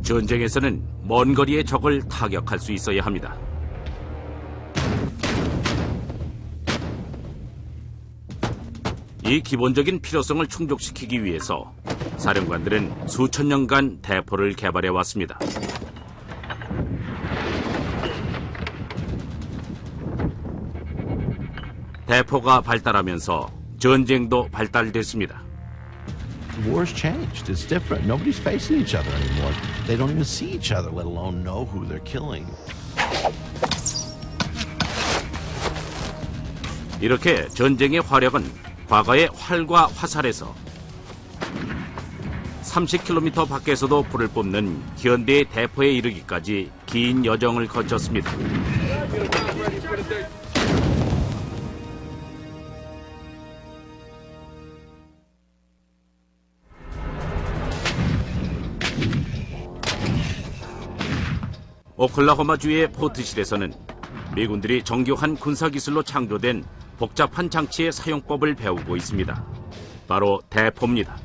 전쟁에서는 먼 거리의 적을 타격할 수 있어야 합니다. 이 기본적인 필요성을 충족시키기 위해서 사령관들은 수천 년간 대포를 개발해 왔습니다. 대포가 발달하면서 전쟁도 발달됐습니다. The war's changed. It's different. Nobody's facing each other anymore. They don't even see each other, let alone know who they're killing. 이렇게 전쟁의 화력은 과거의 활과 화살에서 30km 밖에서도 불을 뿜는 현대의 대포에 이르기까지 긴 여정을 거쳤습니다. 오클라호마주의 포트실에서는 미군들이 정교한 군사기술로 창조된 복잡한 장치의 사용법을 배우고 있습니다. 바로 대포입니다.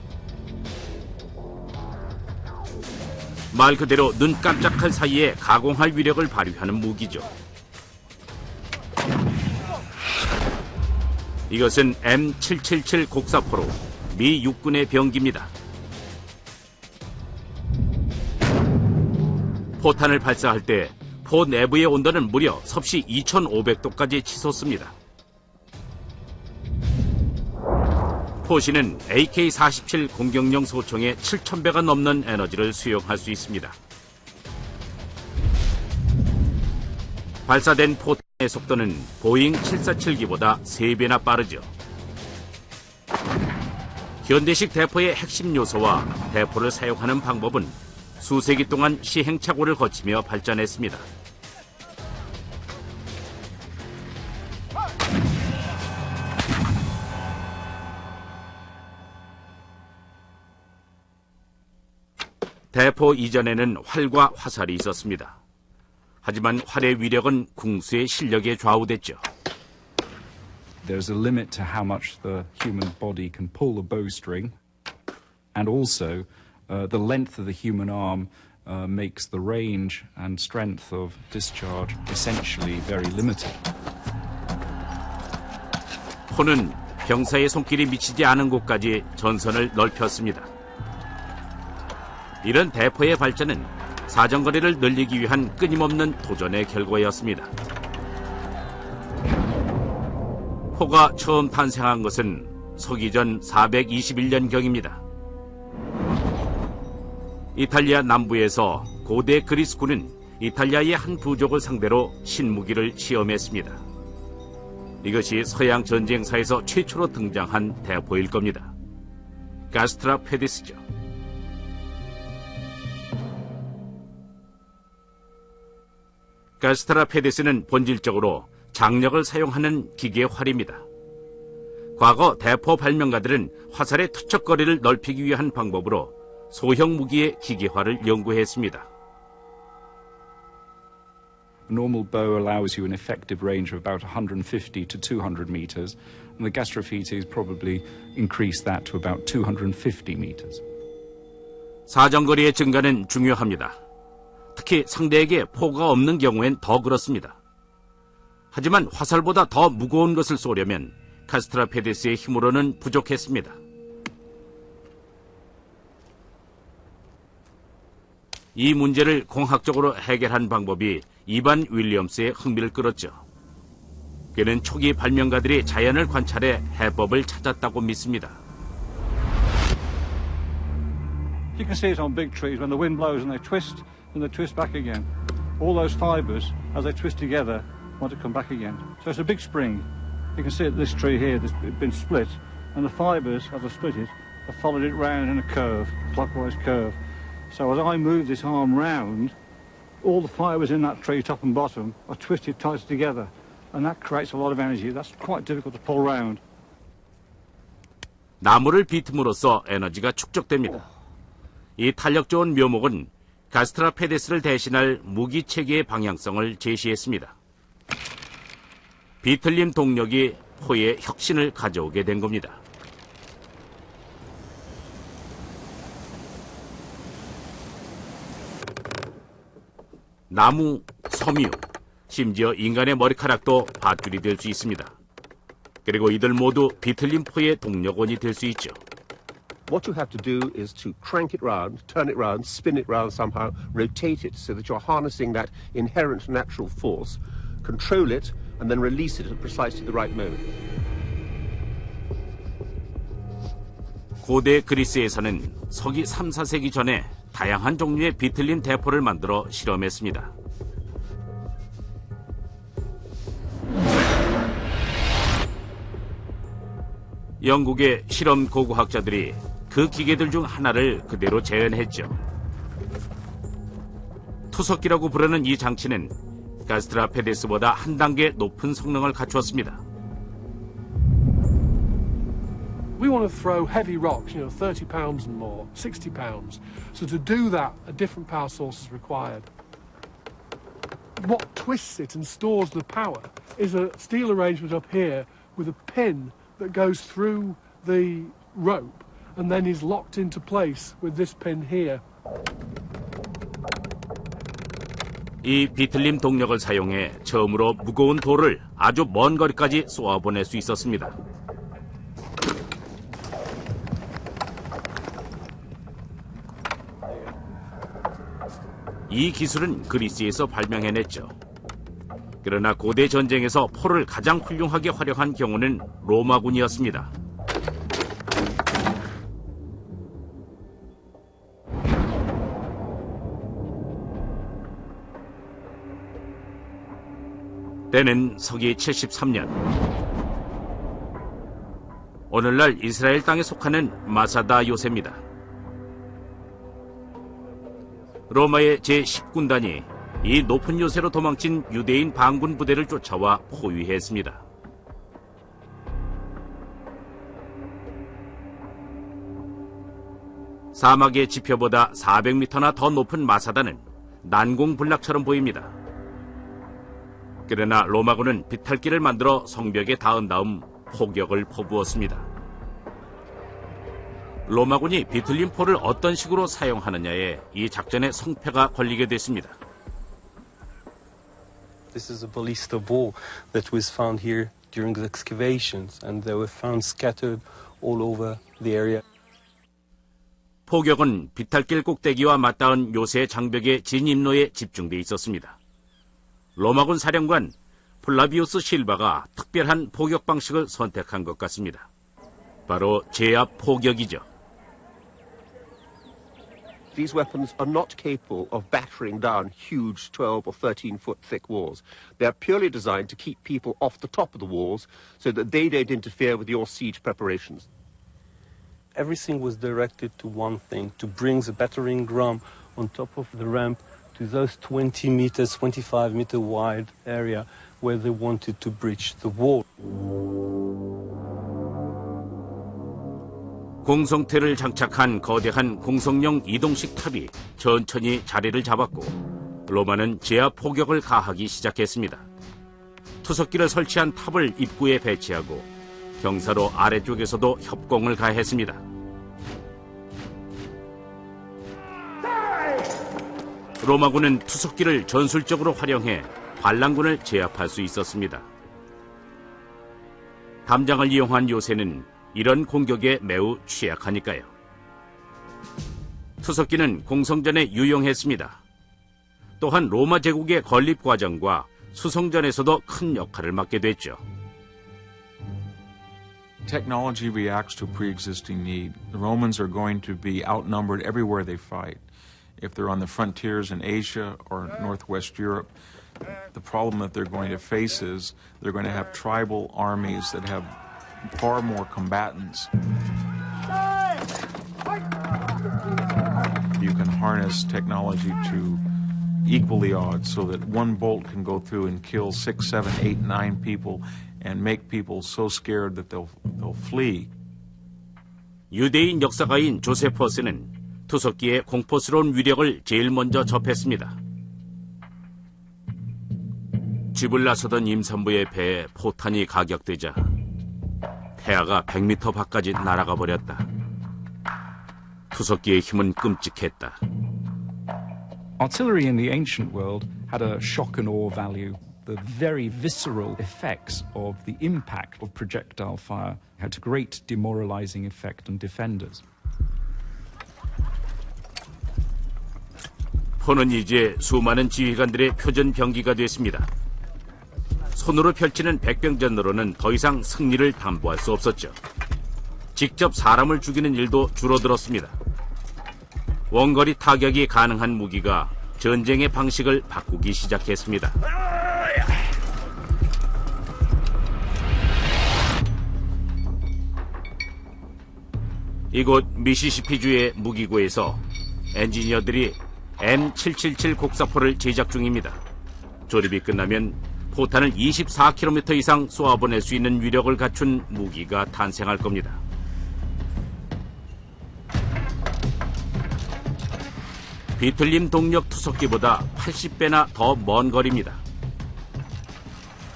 말 그대로 눈 깜짝할 사이에 가공할 위력을 발휘하는 무기죠. 이것은 M777 곡사포로 미 육군의 병기입니다. 포탄을 발사할 때 포 내부의 온도는 무려 섭씨 2500도까지 치솟습니다. 포시는 AK-47 공격용 소총의 7000배가 넘는 에너지를 수용할 수 있습니다. 발사된 포탄의 속도는 보잉 747기보다 3배나 빠르죠. 현대식 대포의 핵심 요소와 대포를 사용하는 방법은 수세기 동안 시행착오를 거치며 발전했습니다. 대포 이전에는 활과 화살이 있었습니다. 하지만 활의 위력은 궁수의 실력에 좌우됐죠. There's a limit to how much the human body can pull the bowstring, and also the length of the human arm makes the range and strength of discharge essentially very limited. 포는 병사의 손길이 미치지 않은 곳까지 전선을 넓혔습니다. 이런 대포의 발전은 사정거리를 늘리기 위한 끊임없는 도전의 결과였습니다. 포가 처음 탄생한 것은 서기전 421년경입니다. 이탈리아 남부에서 고대 그리스군은 이탈리아의 한 부족을 상대로 신무기를 시험했습니다. 이것이 서양 전쟁사에서 최초로 등장한 대포일 겁니다. 가스트라 페디스죠. 가스트라 페디스는 본질적으로 장력을 사용하는 기계 활입니다. 과거 대포 발명가들은 화살의 투척거리를 넓히기 위한 방법으로 소형 무기의 기계화를 연구했습니다. A normal bow allows you an effective range of about 150 to 200 meters, and the Gastrophetes probably increased that to about 250 meters. 사정거리의 증가는 중요합니다. 특히 상대에게 포가 없는 경우엔 더 그렇습니다. 하지만 화살보다 더 무거운 것을 쏘려면 가스트라 페디스의 힘으로는 부족했습니다. 이 문제를 공학적으로 해결한 방법이 이반 윌리엄스의 흥미를 끌었죠. 그는 초기 발명가들이 자연을 관찰해 해법을 찾았다고 믿습니다. You can see it on big trees when the wind blows and they twist back again. All those fibers, as they twist together, want to come back again. So it's a big spring. You can see it, this tree here that's been split, and the fibers, as I split it, have followed it round in a curve, clockwise curve. So as I move this arm round, all the fibers in that tree, top and bottom, are twisted tight together, and that creates a lot of energy. That's quite difficult to pull round. 나무를 비틈으로써 에너지가 축적됩니다. 이 탄력 좋은 묘목은 가스트라 페디스를 대신할 무기 체계의 방향성을 제시했습니다. 비틀림 동력이 포에 혁신을 가져오게 된 겁니다. 나무, 섬유, 심지어 인간의 머리카락도 밧줄이 될 수 있습니다. 그리고 이들 모두 비틀린 포의 동력원이 될 수 있죠. What you have to do is to crank it round, turn it round, spin it round somehow, rotate it so that you're harnessing that inherent natural force, control it, and then release it at precisely the right moment. 고대 그리스에서는 서기 3, 4세기 전에 다양한 종류의 비틀린 대포를 만들어 실험했습니다. 영국의 실험 고고학자들이 그 기계들 중 하나를 그대로 재현했죠. 투석기라고 부르는 이 장치는 가스트라페데스보다 한 단계 높은 성능을 갖추었습니다. We want to throw heavy rocks, 30 pounds and more, 60 pounds. So to do that, a different power source is required. What twists it and stores the power is a steel arrangement up here with a pin that goes through the rope and then is locked into place with this pin here. 이 비틀림 동력을 사용해 처음으로 무거운 돌을 아주 먼 거리까지 쏘아보낼 수 있었습니다. 이 기술은 그리스에서 발명해냈죠. 그러나 고대 전쟁에서 포를 가장 훌륭하게 활용한 경우는 로마군이었습니다. 때는 서기 73년. 오늘날 이스라엘 땅에 속하는 마사다 요새입니다. 로마의 제10군단이 이 높은 요새로 도망친 유대인 반군 부대를 쫓아와 포위했습니다. 사막의 지표보다 400m나 더 높은 마사다는 난공불락처럼 보입니다. 그러나 로마군은 비탈길을 만들어 성벽에 닿은 다음 포격을 퍼부었습니다. 로마군이 비틀린 포를 어떤 식으로 사용하느냐에 이 작전의 성패가 걸리게 됐습니다. This is a ballista ball that was found here during the excavations, and they were found scattered all over the area. 포격은 비탈길 꼭대기와 맞닿은 요새 장벽의 진입로에 집중돼 있었습니다. 로마군 사령관 플라비우스 실바가 특별한 포격 방식을 선택한 것 같습니다. 바로 제압 포격이죠. These weapons are not capable of battering down huge 12 or 13-foot thick walls. They are purely designed to keep people off the top of the walls so that they don't interfere with your siege preparations. Everything was directed to one thing, to bring the battering ram on top of the ramp to those 20 meters, 25 meter wide area where they wanted to breach the wall. 공성태를 장착한 거대한 공성용 이동식 탑이 천천히 자리를 잡았고 로마는 제압 포격을 가하기 시작했습니다. 투석기를 설치한 탑을 입구에 배치하고 경사로 아래쪽에서도 협공을 가했습니다. 로마군은 투석기를 전술적으로 활용해 반란군을 제압할 수 있었습니다. 담장을 이용한 요새는 이런 공격에 매우 취약하니까요. 투석기는 공성전에 유용했습니다. 또한 로마 제국의 건립 과정과 수성전에서도 큰 역할을 맡게 됐죠. Technology reacts to pre-existing need. The Romans are going to be outnumbered everywhere they fight. If they're on the frontiers in Asia or Northwest Europe, the problem that they're going to face is they're going to have tribal armies that have far more combatants. You can harness technology to equal the odds so that one bolt can go through and kill 6, 7, 8, 9 people and make people so scared that they'll flee. 유대인 역사가인 조세퍼스는 투석기의 공포스러운 위력을 제일 먼저 접했습니다. 집을 나서던 임산부의 배에 포탄이 가격되자 태아가 100m 밖까지 날아가 버렸다. 투석기의 힘은 끔찍했다. Artillery in the ancient world had a shock and awe value. The very visceral effects of the impact of projectile fire had a great demoralizing effect on defenders. 포는 이제 수많은 지휘관들의 표전 병기가 됐습니다. 손으로 펼치는 백병전으로는 더 이상 승리를 담보할 수 없었죠. 직접 사람을 죽이는 일도 줄어들었습니다. 원거리 타격이 가능한 무기가 전쟁의 방식을 바꾸기 시작했습니다. 이곳 미시시피주의 무기고에서 엔지니어들이 M777 곡사포를 제작 중입니다. 조립이 끝나면 포탄을 24km 이상 쏘아보낼 수 있는 위력을 갖춘 무기가 탄생할 겁니다. 비틀림 동력 투석기보다 80배나 더 먼 거리입니다.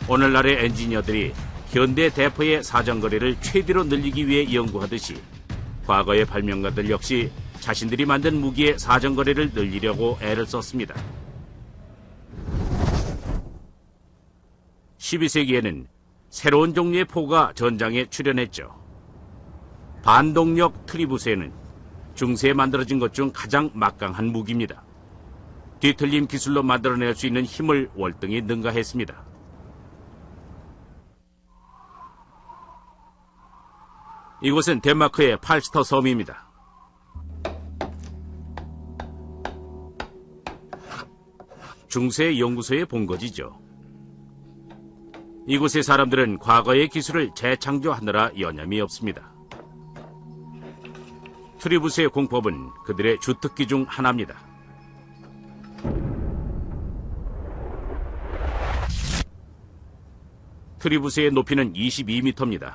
오늘날의 엔지니어들이 현대 대포의 사정거리를 최대로 늘리기 위해 연구하듯이 과거의 발명가들 역시 자신들이 만든 무기의 사정거리를 늘리려고 애를 썼습니다. 12세기에는 새로운 종류의 포가 전장에 출현했죠. 반동력 트리부세는 중세에 만들어진 것 중 가장 막강한 무기입니다. 뒤틀림 기술로 만들어낼 수 있는 힘을 월등히 능가했습니다. 이곳은 덴마크의 팔스터 섬입니다. 중세 연구소의 본거지죠. 이곳의 사람들은 과거의 기술을 재창조하느라 여념이 없습니다. 트리부스의 공법은 그들의 주특기 중 하나입니다. 트리부스의 높이는 22m입니다.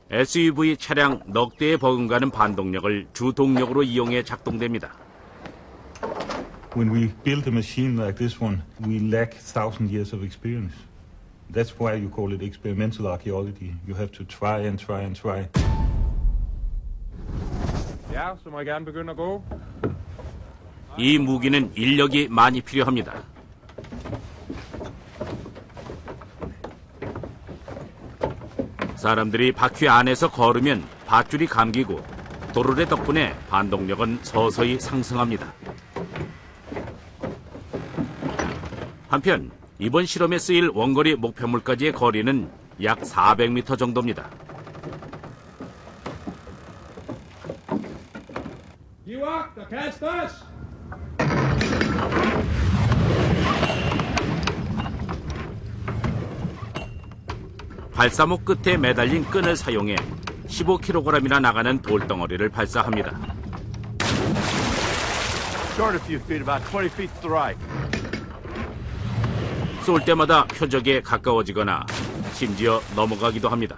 SUV 차량 넉 대에 버금가는 반동력을 주동력으로 이용해 작동됩니다. When we build a machine like this one, we lack 1,000 years of experience. That's why you call it experimental archaeology. You have to try and try and try. Ja, så må jeg gerne begynde at gå. 이 무기는 인력이 많이 필요합니다. 사람들이 바퀴 안에서 걸으면 밧줄이 감기고 도르래 덕분에 반동력은 서서히 상승합니다. 한편 이번 실험에 쓰일 원거리 목표물까지의 거리는 약 400m 정도입니다. 발사목 끝에 매달린 끈을 사용해 15kg이나 나가는 돌덩어리를 발사합니다. Short a few feet, about 20 feet to the right. 쏠 때마다 표적에 가까워지거나 심지어 넘어가기도 합니다.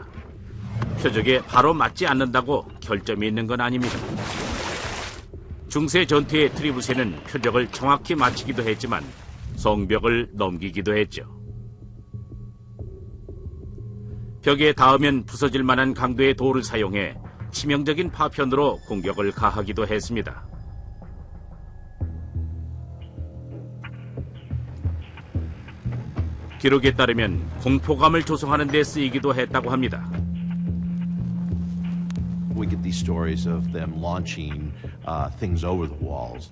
표적에 바로 맞지 않는다고 결점이 있는 건 아닙니다. 중세 전투의 트리부세는 표적을 정확히 맞히기도 했지만 성벽을 넘기기도 했죠. 벽에 닿으면 부서질 만한 강도의 돌을 사용해 치명적인 파편으로 공격을 가하기도 했습니다. 기록에 따르면 공포감을 조성하는 데 쓰이기도 했다고 합니다. We get these stories of them launching things over the walls.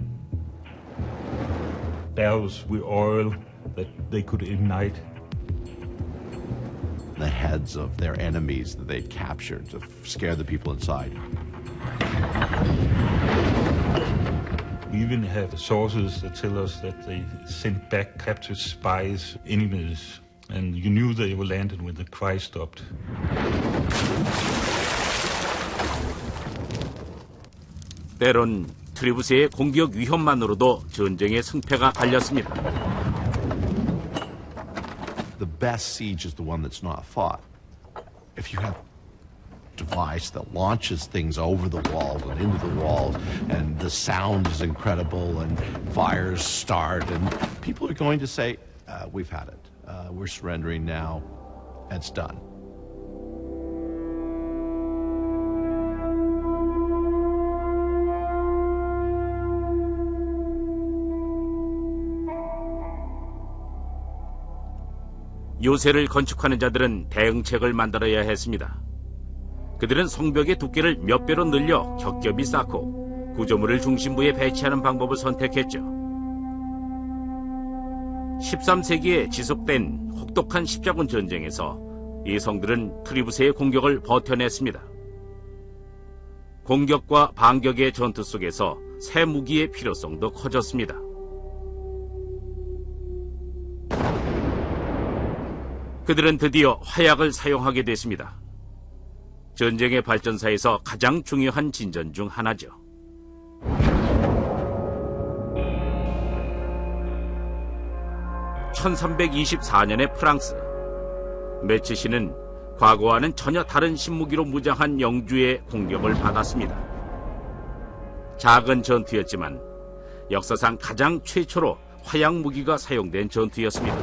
Barrels with oil that they could ignite. The heads of their enemies that they'd captured to scare the people inside. We even have sources that tell us that they sent back captured spies, enemies, and you knew they were landed when the cry stopped. 때론 트리부세의 공격 위험만으로도 전쟁의 승패가 갈렸습니다. The best siege is the one that's not fought. If you have a device that launches things over the walls and into the walls, and the sound is incredible, and fires start, and people are going to say, we've had it. We're surrendering now. It's done. 요새를 건축하는 자들은 대응책을 만들어야 했습니다. 그들은 성벽의 두께를 몇 배로 늘려 겹겹이 쌓고 구조물을 중심부에 배치하는 방법을 선택했죠. 13세기에 지속된 혹독한 십자군 전쟁에서 이 성들은 트리부스의 공격을 버텨냈습니다. 공격과 반격의 전투 속에서 새 무기의 필요성도 커졌습니다. 그들은 드디어 화약을 사용하게 됐습니다. 전쟁의 발전사에서 가장 중요한 진전 중 하나죠. (1324년의) 프랑스, 메치시는 과거와는 전혀 다른 신무기로 무장한 영주의 공격을 받았습니다. 작은 전투였지만 역사상 가장 최초로 화약 무기가 사용된 전투였습니다.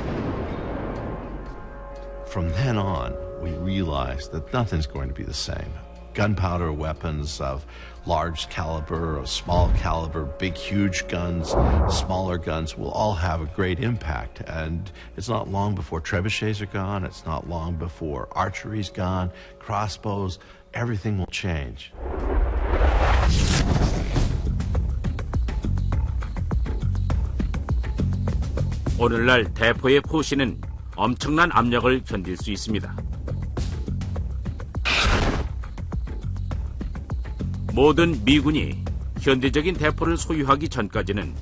From then on, we realized that nothing's going to be the same. Gunpowder weapons of large caliber, of small caliber, big, huge guns, smaller guns will all have a great impact. And it's not long before trebuchets are gone. It's not long before archery's gone, crossbows, everything will change. 오늘날 대포의 포신은 엄청난 압력을 견딜 수 있습니다. 모든 미군이 현대적인 대포를 소유하기 전까지는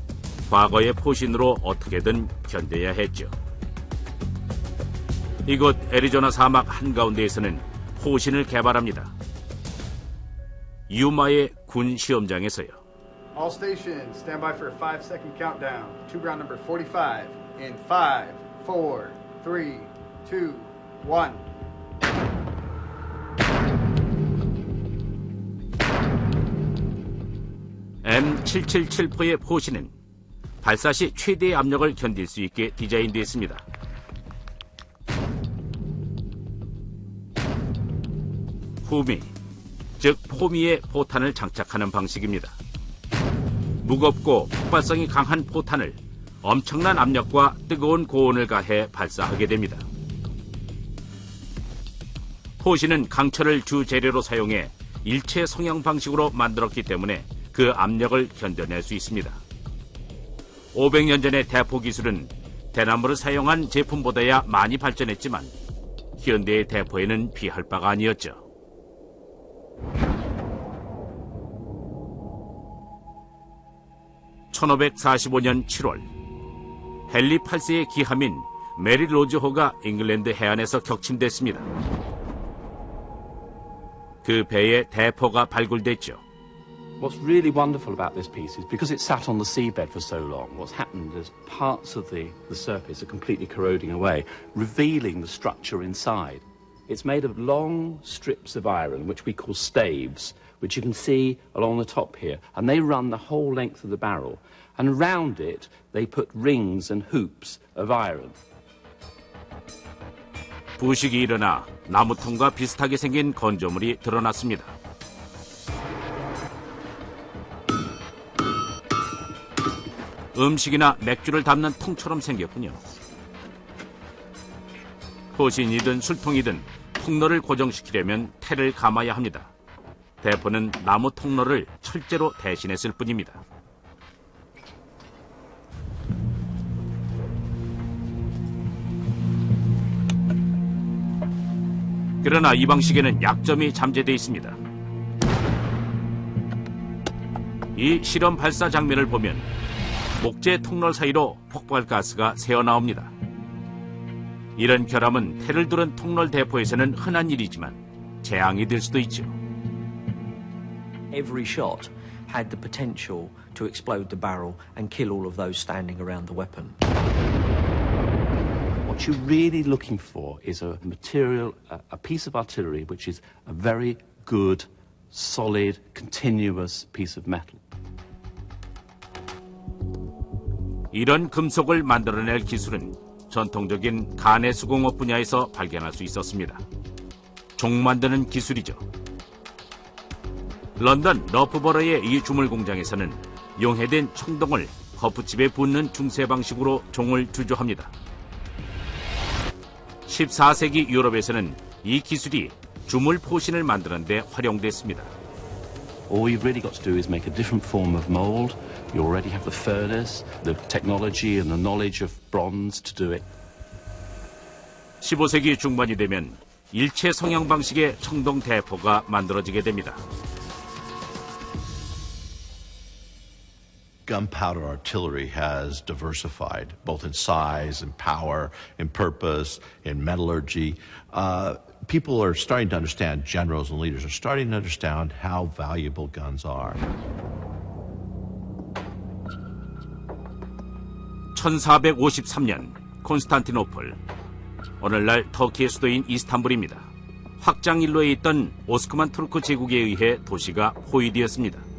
과거의 포신으로 어떻게든 견뎌야 했죠. 이곳 애리조나 사막 한가운데에서는 포신을 개발합니다. 유마의 군 시험장에서요. All stations, stand by for a 5-second countdown. To ground number 45 in 5, 4, 3, 2, 1. M777포의 포신은 발사 시 최대의 압력을 견딜 수 있게 디자인되었습니다. 후미, 즉 포미에 포탄을 장착하는 방식입니다. 무겁고 폭발성이 강한 포탄을 엄청난 압력과 뜨거운 고온을 가해 발사하게 됩니다. 포신은 강철을 주 재료로 사용해 일체 성형 방식으로 만들었기 때문에 그 압력을 견뎌낼 수 있습니다. 500년 전의 대포 기술은 대나무를 사용한 제품보다야 많이 발전했지만 현대의 대포에는 비할 바가 아니었죠. (1545년 7월) 헨리 8세의 기함인 메리 로즈호가 잉글랜드 해안에서 격침됐습니다. 그 배에 대포가 발굴됐죠. What's really wonderful about this piece is because it sat on the seabed for so long, what's happened is parts of the surface are completely corroding away, revealing the structure inside. It's made of long strips of iron, which we call staves, which you can see along the top here, and they run the whole length of the barrel. And around it, they put rings and hoops of iron. 부식이 일어나 나무통과 비슷하게 생긴 건조물이 드러났습니다. 음식이나 맥주를 담는 통처럼 생겼군요. 포신이든 술통이든 통로를 고정시키려면 태를 감아야 합니다. 대포는 나무 통로를 철제로 대신했을 뿐입니다. 그러나 이 방식에는 약점이 잠재되어 있습니다. 이 실험 발사 장면을 보면 목재 통로 사이로 폭발가스가 새어나옵니다. 이런 결함은 태를 두른 통로 대포에서는 흔한 일이지만 재앙이 될 수도 있죠. Every shot had the potential to explode the barrel and kill all of those standing around the weapon. What you're really looking for is a material, a piece of artillery which is a very good, solid, continuous piece of metal. 이런 금속을 만들어낼 기술은 전통적인 간의 수공업 분야에서 발견할 수 있었습니다. 종 만드는 기술이죠. 런던 러프버러의 이 주물 공장에서는 용해된 청동을 거푸집에 붓는 중세 방식으로 종을 주조합니다. 14세기 유럽에서는 이 기술이 주물 포신을 만드는 데 활용됐습니다. All you've really got to do is make a different form of mold. You already have the furnace, the technology and the knowledge of bronze to do it. 15세기 중반이 되면 일체 성형 방식의 청동 대포가 만들어지게 됩니다. Gunpowder artillery has diversified, both in size and power, in purpose, in metallurgy. People are starting to understand, generals and leaders are starting to understand how valuable guns are. 1453년 콘스탄티노플, 오늘날 터키의 수도인 이스탄불입니다. 확장일로에 있던 오스크만 투르크 제국에 의해 도시가 포위되었습니다.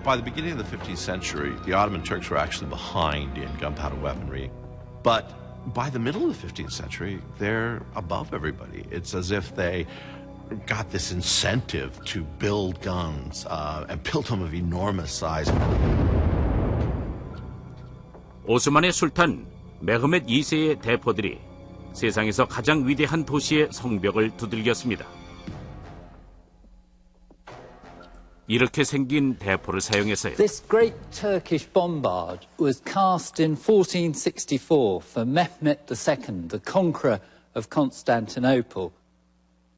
By the beginning of the 15th century, the Ottoman Turks were actually behind in gunpowder weaponry. But by the middle of the 15th century, they're above everybody. It's as if they got this incentive to build guns and build them of enormous size. 오스만의 술탄 메흐멧 2세의 대포들이 세상에서 가장 위대한 도시의 성벽을 두들겼습니다. 이렇게 생긴 대포를 사용해서요. This great Turkish bombard was cast in 1464 for Mehmet II, the conqueror of Constantinople.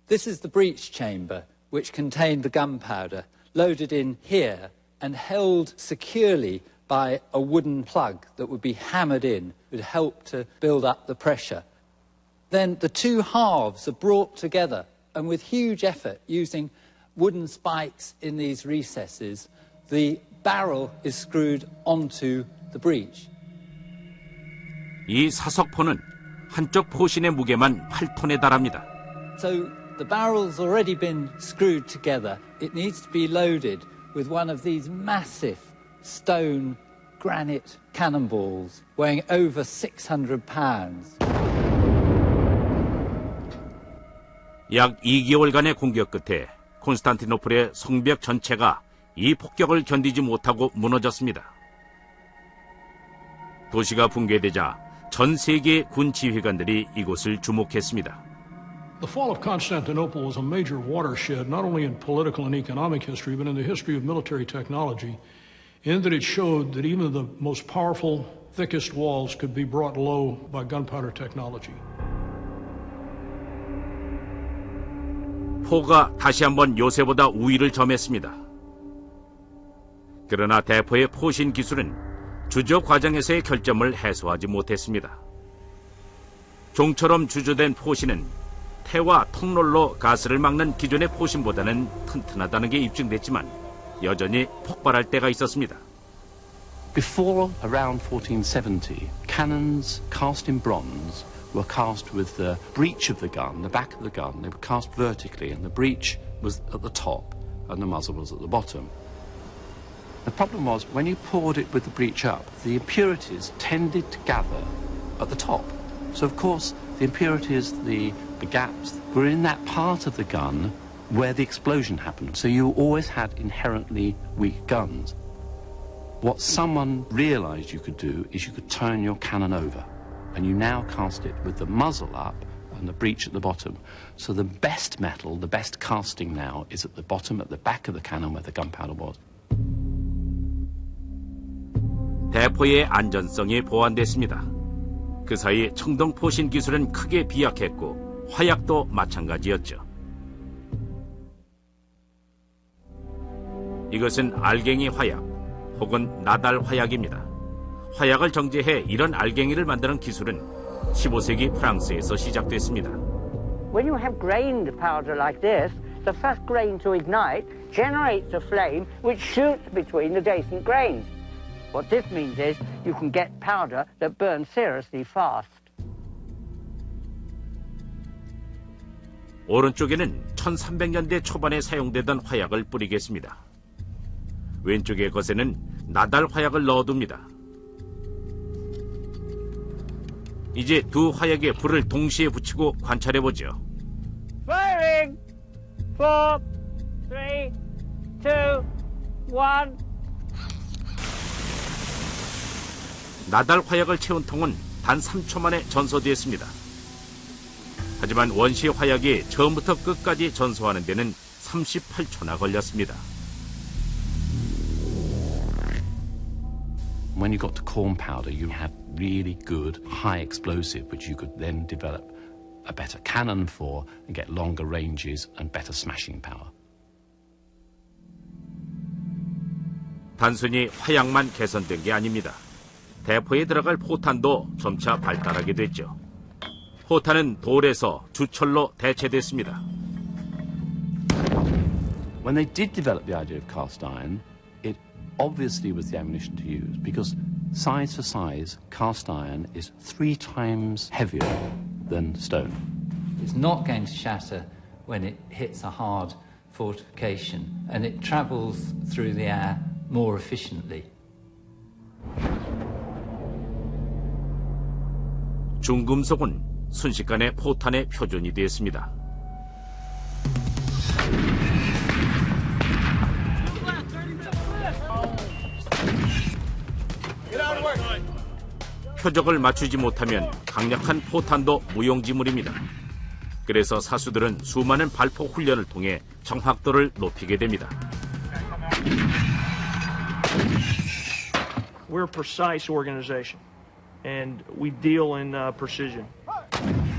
This is the breech chamber which contained the gunpowder, loaded in here and held securely by a wooden plug that would be hammered in, would help to build up the pressure. Then the two halves are brought together, and with huge effort, using wooden spikes in these recesses, the barrel is screwed onto the breech. 이 사석포는 한쪽 포신의 무게만 8톤에 달합니다. So the barrel's already been screwed together. It needs to be loaded with one of these massive stone granite cannonballs weighing over 600 pounds. 약 2개월간의 공격 끝에 콘스탄티노플의 성벽 전체가 이 폭격을 견디지 못하고 무너졌습니다. 도시가 붕괴되자 전 세계의 군 지휘관들이 이곳을 주목했습니다. The fall of Constantinople was a major watershed, not only in political and economic history, but in the history of military technology, in that it showed that even the most powerful, thickest walls could be brought low by gunpowder technology. 포가 다시 한번 요새보다 우위를 점했습니다. 그러나 대포의 포신 기술은 주저 과정에서의 결점을 해소하지 못했습니다. 종처럼 주저된 포신은 태와 통롤로 가스를 막는 기존의 포신보다는 튼튼하다는 게 입증됐지만 여전히 폭발할 때가 있었습니다. Before around 1470, cannons cast in bronze were cast with the breech of the gun, the back of the gun. They were cast vertically, and the breech was at the top, and the muzzle was at the bottom. The problem was, when you poured it with the breech up, the impurities tended to gather at the top. So, of course, the impurities, the gaps, were in that part of the gun where the explosion happened. So you always had inherently weak guns. What someone realized you could do is you could turn your cannon over, and you now cast it with the muzzle up and the breech at the bottom. So the best metal, the best casting now, is at the bottom, at the back of the cannon where the gunpowder was. 대포의 안전성이 보완됐습니다. 그 사이 청동 포신 기술은 크게 비약했고 화약도 마찬가지였죠. 이것은 알갱이 화약 혹은 나달 화약입니다. 화약을 정제해 이런 알갱이를 만드는 기술은 15세기 프랑스에서 시작됐습니다. When you have grained powder like this, the first grain to ignite generates a flame which shoots between the adjacent grains. What this means is you can get powder that burns seriously fast. 오른쪽에는 1300년대 초반에 사용되던 화약을 뿌리겠습니다. 왼쪽의 것에는 나달 화약을 넣어둡니다. 이제 두 화약에 불을 동시에 붙이고 관찰해보죠. Firing! 4, 3, 2, 1. 나달 화약을 채운 통은 단 3초 만에 전소되었습니다. 하지만 원시 화약이 처음부터 끝까지 전소하는 데는 38초나 걸렸습니다. When you got to corn powder, you had really good high explosive, which you could then develop a better cannon for and get longer ranges and better smashing power. 단순히 화약만 개선된 게 아닙니다. 대포에 들어갈 포탄도 점차 발달하게 됐죠. 포탄은 돌에서 주철로 대체됐습니다. When they did develop the idea of cast iron, it obviously was the ammunition to use because size for size, cast iron is 3 times heavier than stone. It's not going to shatter when it hits a hard fortification, and it travels through the air more efficiently. 중금속은 순식간에 포탄의 표준이 되었습니다. 표적을 맞추지 못하면 강력한 포탄도 무용지물입니다. 그래서 사수들은 수많은 발포 훈련을 통해 정확도를 높이게 됩니다. We're a precise organization, and we deal in precision.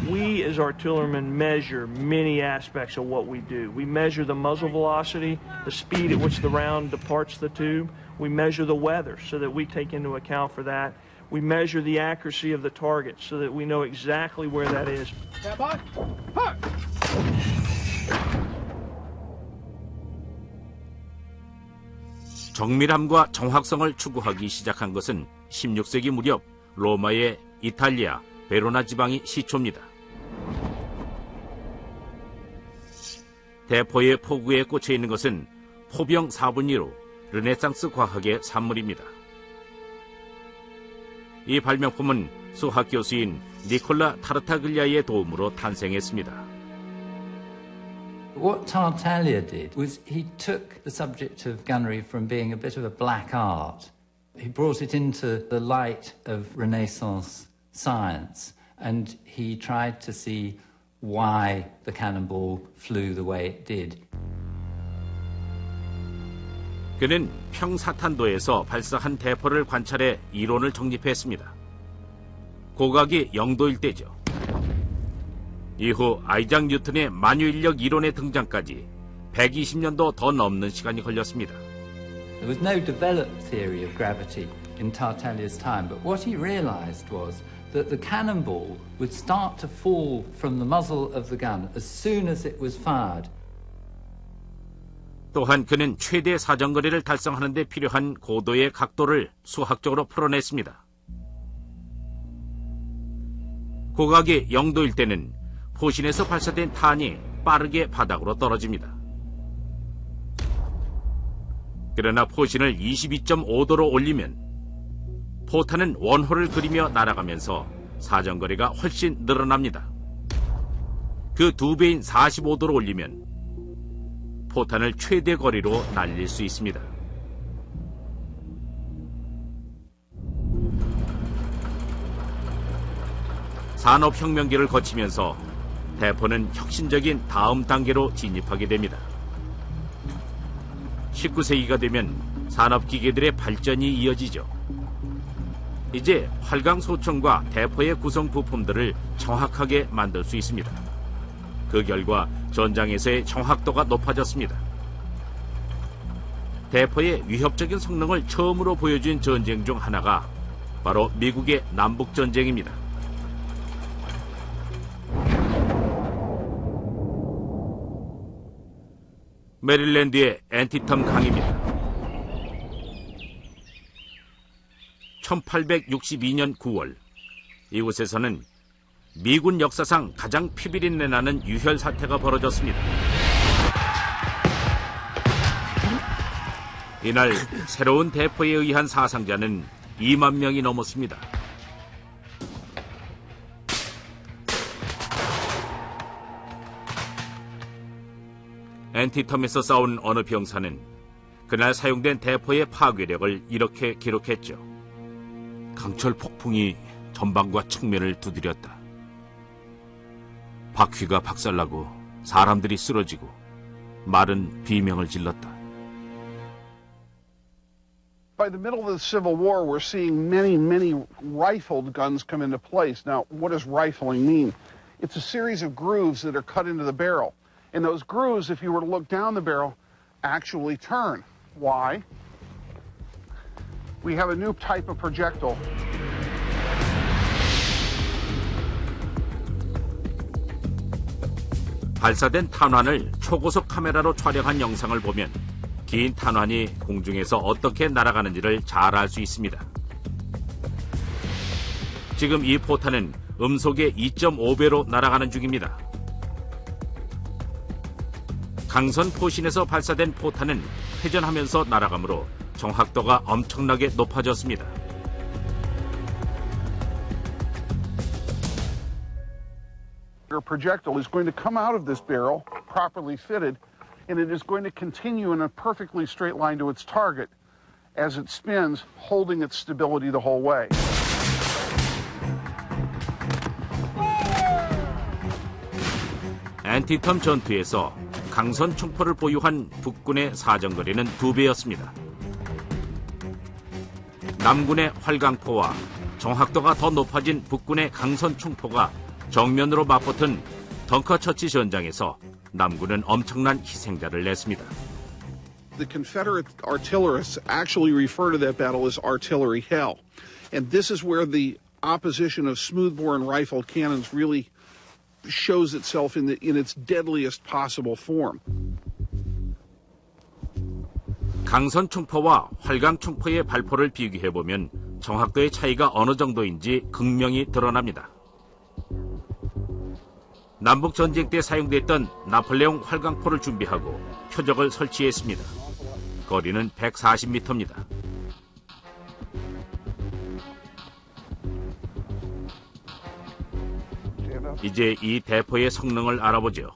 We, as artillerymen, measure many aspects of what we do. We measure the muzzle velocity, the speed at which the round departs the tube. We measure the weather so that we take into account for that. We measure the accuracy of the target so that we know exactly where that is. Stand by. 정밀함과 정확성을 추구하기 시작한 것은 16세기 무렵 로마의 이탈리아 베로나 지방이 시초입니다. 대포의 포구에 꽂혀 있는 것은 포병 4분의 1로 르네상스 과학의 산물입니다. 이 발명품은 수학 교수인 니콜라 타르타글리아의 도움으로 탄생했습니다. What Tartaglia did was he took the subject of gunnery from being a bit of a black art. He brought it into the light of Renaissance science, and he tried to see why the cannonball flew the way it did. 그는 평사탄도에서 발사한 대포를 관찰해 이론을 정립했습니다. 고각이 0도일 때죠. 이후 아이작 뉴턴의 만유인력 이론의 등장까지 120년도 더 넘는 시간이 걸렸습니다. There was no developed theory of gravity in Tartaglia's time, but what he realized was that the cannonball would start to fall from the muzzle of the gun as soon as it was fired. 또한 그는 최대 사정거리를 달성하는 데 필요한 고도의 각도를 수학적으로 풀어냈습니다. 고각이 0도일 때는 포신에서 발사된 탄이 빠르게 바닥으로 떨어집니다. 그러나 포신을 22.5도로 올리면 포탄은 원호를 그리며 날아가면서 사정거리가 훨씬 늘어납니다. 그 2배인 45도로 올리면 포탄을 최대 거리로 날릴 수 있습니다. 산업혁명기를 거치면서 대포는 혁신적인 다음 단계로 진입하게 됩니다. 19세기가 되면 산업기계들의 발전이 이어지죠. 이제 활강소총과 대포의 구성 부품들을 정확하게 만들 수 있습니다. 그 결과 전장에서의 정확도가 높아졌습니다. 대포의 위협적인 성능을 처음으로 보여준 전쟁 중 하나가 바로 미국의 남북전쟁입니다. 메릴랜드의 앤티텀 강입니다. 1862년 9월 이곳에서는 미군 역사상 가장 피비린내 나는 유혈 사태가 벌어졌습니다. 이날 새로운 대포에 의한 사상자는 2만 명이 넘었습니다. 앤티텀에서 싸운 어느 병사는 그날 사용된 대포의 파괴력을 이렇게 기록했죠. 강철 폭풍이 전방과 측면을 두드렸다. 바퀴가 박살나고 사람들이 쓰러지고 말은 비명을 질렀다. By the middle of the Civil War, we're seeing many rifled guns come into place. Now, what does rifling mean? It's a series of grooves that are cut into the barrel. And those grooves, if you were to look down the barrel, actually turn. Why? We have a new type of projectile. 발사된 탄환을 초고속 카메라로 촬영한 영상을 보면 긴 탄환이 공중에서 어떻게 날아가는지를 잘 알 수 있습니다. 지금 이 포탄은 음속의 2.5배로 날아가는 중입니다. 강선 포신에서 발사된 포탄은 회전하면서 날아가므로 정확도가 엄청나게 높아졌습니다. Your projectile is going to come out of this barrel, properly fitted, and it is going to continue in a perfectly straight line to its target as it spins, holding its stability the whole way. 앤티텀 전투에서 강선 총포를 보유한 북군의 사정거리는 2배였습니다. 남군의 활강포와 정확도가 더 높아진 북군의 강선 총포가 정면으로 맞붙은 덩커처치 전장에서 남군은 엄청난 희생자를 냈습니다. The Confederate artillerists actually refer to that battle as artillery hell. And this is where the opposition of smoothbore and rifled cannons really shows itself in its deadliest possible form. 강선 총포와 활강 총포의 발포를 비교해보면 정확도의 차이가 어느 정도인지 극명히 드러납니다. 남북 전쟁 때 사용됐던 나폴레옹 활강포를 준비하고 표적을 설치했습니다. 거리는 140m입니다. 이제 이 대포의 성능을 알아보죠.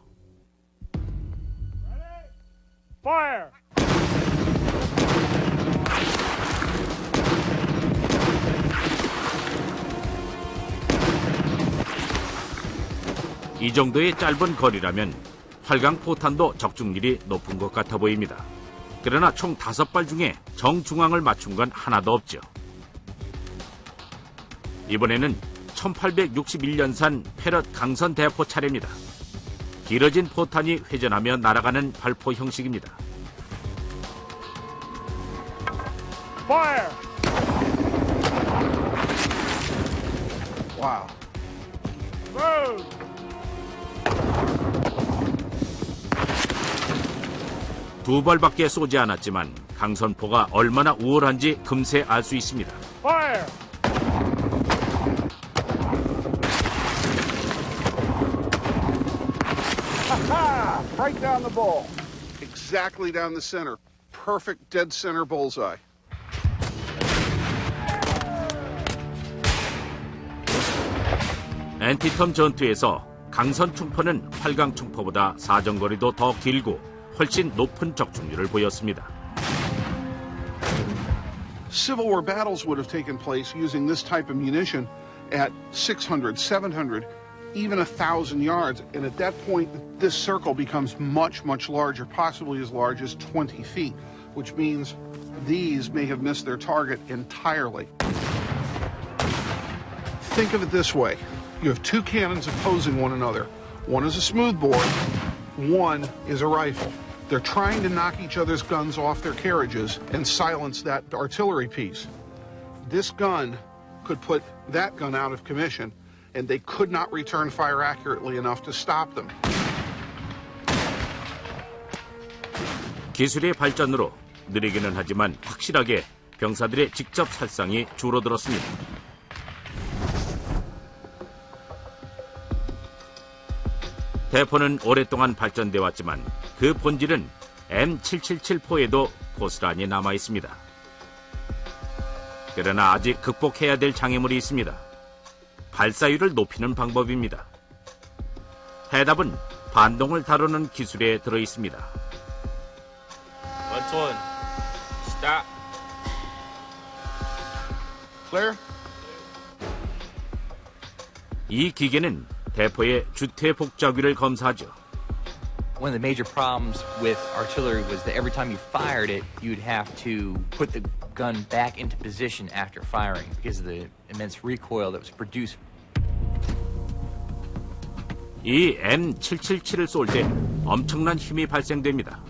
Fire! 이 정도의 짧은 거리라면 활강 포탄도 적중률이 높은 것 같아 보입니다. 그러나 총 5발 중에 정중앙을 맞춘 건 하나도 없죠. 이번에는 1861년산 패럿 강선 대포 차례입니다. 길어진 포탄이 회전하며 날아가는 발포 형식입니다. Fire! Wow. Move! 두 발밖에 쏘지 않았지만 강선포가 얼마나 우월한지 금세 알 수 있습니다. Fire! Ha! Right down the ball. Exactly down the center. Perfect dead center bullseye. 앤티텀 전투에서 강선 총포는 활강 총포보다 사정거리도 더 길고 훨씬 높은 적중률을 보였습니다. Civil War battles would have taken place using this type of munition at 600, 700, even 1,000 yards. And at that point, this circle becomes much larger, possibly as large as 20 feet, which means these may have missed their target entirely. Think of it this way. You have two cannons opposing one another. One is a smoothbore, one is a rifle. They're trying to knock each other's guns off their carriages and silence that artillery piece. This gun could put that gun out of commission, and they could not return fire accurately enough to stop them. 기술의 발전으로 느리기는 하지만 확실하게 병사들의 직접 살상이 줄어들었습니다. 대포는 오랫동안 발전돼 왔지만 그 본질은 M777포에도 고스란히 남아 있습니다. 그러나 아직 극복해야 될 장애물이 있습니다. 발사율을 높이는 방법입니다. 해답은 반동을 다루는 기술에 들어 있습니다. One, stop. Clear? 이 기계는 대포의 주퇴 복잡위를 검사하죠. One of the major problems with artillery was that every time you fired it, you'd have to put the gun back into position after firing because of the immense recoil that was produced. 이 M777을 쏠 때 엄청난 힘이 발생됩니다.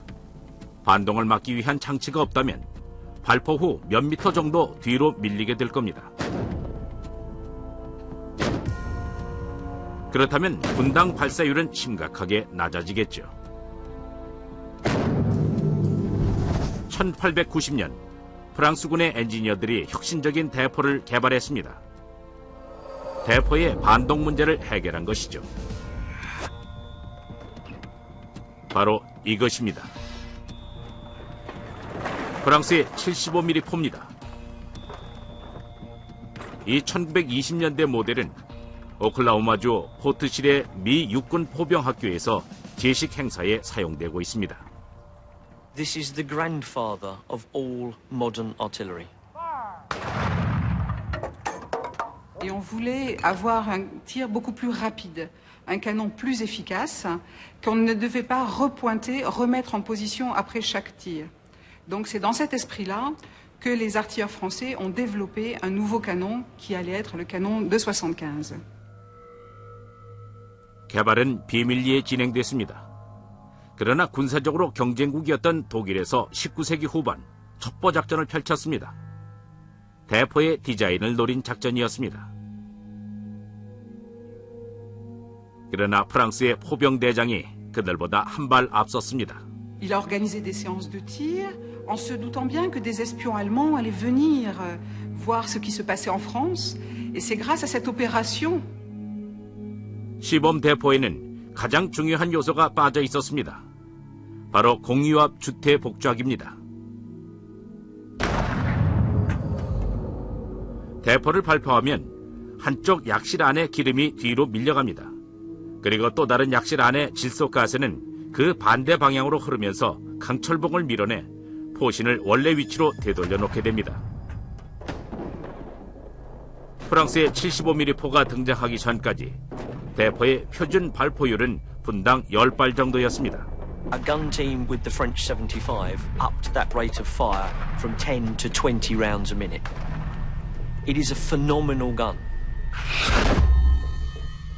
반동을 막기 위한 장치가 없다면 발포 후 몇 미터 정도 뒤로 밀리게 될 겁니다. 그렇다면 분당 발사율은 심각하게 낮아지겠죠. 1890년 프랑스군의 엔지니어들이 혁신적인 대포를 개발했습니다. 대포의 반동 문제를 해결한 것이죠. 바로 이것입니다. 프랑스의 75mm 포입니다. 이 1920년대 모델은 오클라호마주 포트실의 미 육군 포병 학교에서 제식 행사에 사용되고 있습니다. This is the grandfather of all modern artillery. Et on voulait avoir un tir beaucoup plus rapide, un canon plus efficace, qu'on ne devait pas repointer, remettre en position après chaque tir. Donc c'est dans cet esprit-là que les artilleurs français ont développé un nouveau canon qui allait être le canon de 75. 개발은 비밀리에 진행됐습니다. 그러나 군사적으로 경쟁국이었던 독일에서 19세기 후반 첩보 작전을 펼쳤습니다. 대포의 디자인을 노린 작전이었습니다. 그러나 프랑스의 포병 대장이 그들보다 한 발 앞섰습니다. Il a organisé des séances de tir en se doutant bien que des espions allemands allaient venir voir ce qui se passait en France. Et c'est grâce à cette opération. 시범 대포에는 가장 중요한 요소가 빠져 있었습니다. 바로 공유압 주퇴 복좌기입니다. 대포를 발포하면 한쪽 약실 안에 기름이 뒤로 밀려갑니다. 그리고 또 다른 약실 안에 질소가스는 그 반대 방향으로 흐르면서 강철봉을 밀어내 포신을 원래 위치로 되돌려 놓게 됩니다. 프랑스의 75mm 포가 등장하기 전까지 대포의 표준 발포율은 분당 10발 정도였습니다. A gun team with the French 75 upped that rate of fire from 10 to 20 rounds a minute. It is a phenomenal gun.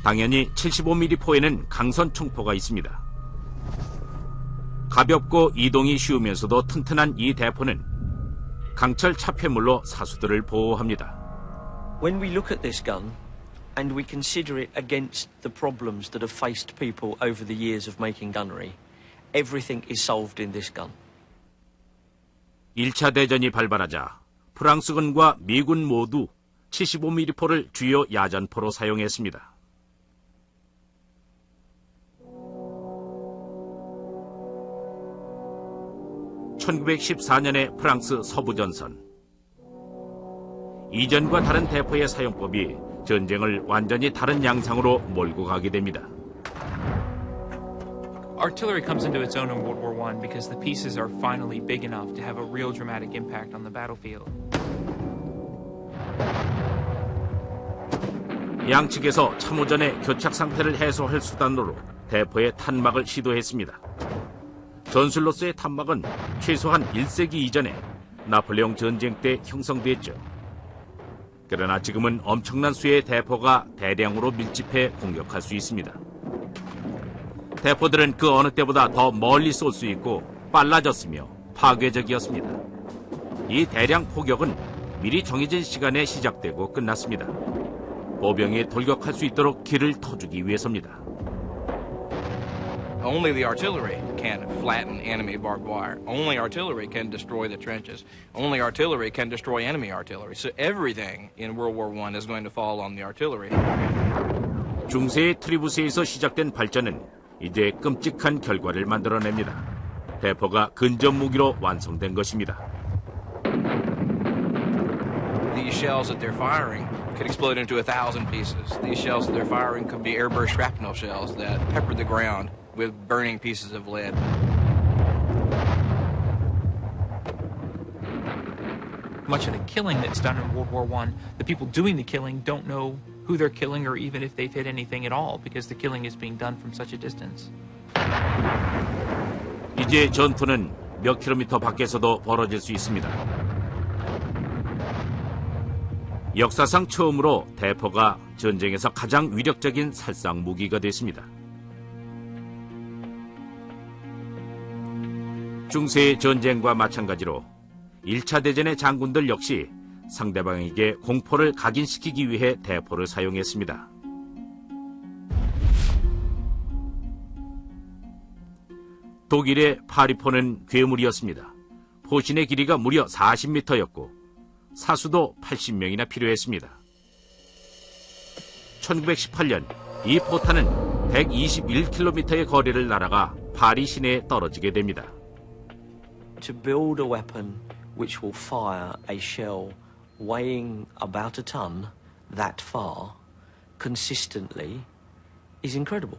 당연히 75mm 포에는 강선 총포가 있습니다. 가볍고 이동이 쉬우면서도 튼튼한 이 대포는 강철 차폐물로 사수들을 보호합니다. When we look at this gun and we consider it against the problems that have faced people over the years of making gunnery, everything is solved in this gun. 1차 대전이 발발하자 프랑스군과 미군 모두 75mm 포를 주요 야전포로 사용했습니다. (1914년의) 프랑스 서부전선. 이전과 다른 대포의 사용법이 전쟁을 완전히 다른 양상으로 몰고 가게 됩니다. Artillery comes into its own in World War I because the pieces are finally big enough to have a real dramatic impact on the battlefield. 양측에서 참호전의 교착 상태를 해소할 수단으로 대포의 탄막을 시도했습니다. 전술로서의 탄막은 최소한 1세기 이전에 나폴레옹 전쟁 때 형성됐죠. 그러나 지금은 엄청난 수의 대포가 대량으로 밀집해 공격할 수 있습니다. 대포들은 그 어느 때보다 더 멀리 쏠 수 있고 빨라졌으며 파괴적이었습니다. 이 대량 포격은 미리 정해진 시간에 시작되고 끝났습니다. 보병이 돌격할 수 있도록 길을 터주기 위해서입니다. Only the artillery can flatten enemy barbed wire. Only artillery can destroy the trenches. Only artillery can destroy enemy artillery. So everything in World War I is going to fall on the artillery. 중세의 트리부스에서 시작된 발전은 이제 끔찍한 결과를 만들어냅니다. 대포가 근접 무기로 완성된 것입니다. These shells that they're firing could explode into 1,000 pieces. These shells that they're firing could be airburst shrapnel shells that pepper the ground with burning pieces of lead. Much of the killing that's done in World War I, the people doing the killing don't know who they're killing or even if they've hit anything at all, because the killing is being done from such a distance. 이제 전투는 몇 킬로미터 밖에서도 벌어질 수 있습니다. 역사상 처음으로 대포가 전쟁에서 가장 위력적인 살상 무기가 됐습니다. 중세의 전쟁과 마찬가지로 1차 대전의 장군들 역시 상대방에게 공포를 각인시키기 위해 대포를 사용했습니다. 독일의 파리포는 괴물이었습니다. 포신의 길이가 무려 40m였고 사수도 80명이나 필요했습니다. 1918년 이 포탄은 121km의 거리를 날아가 파리 시내에 떨어지게 됩니다. To build a weapon which will fire a shell weighing about a ton that far consistently is incredible.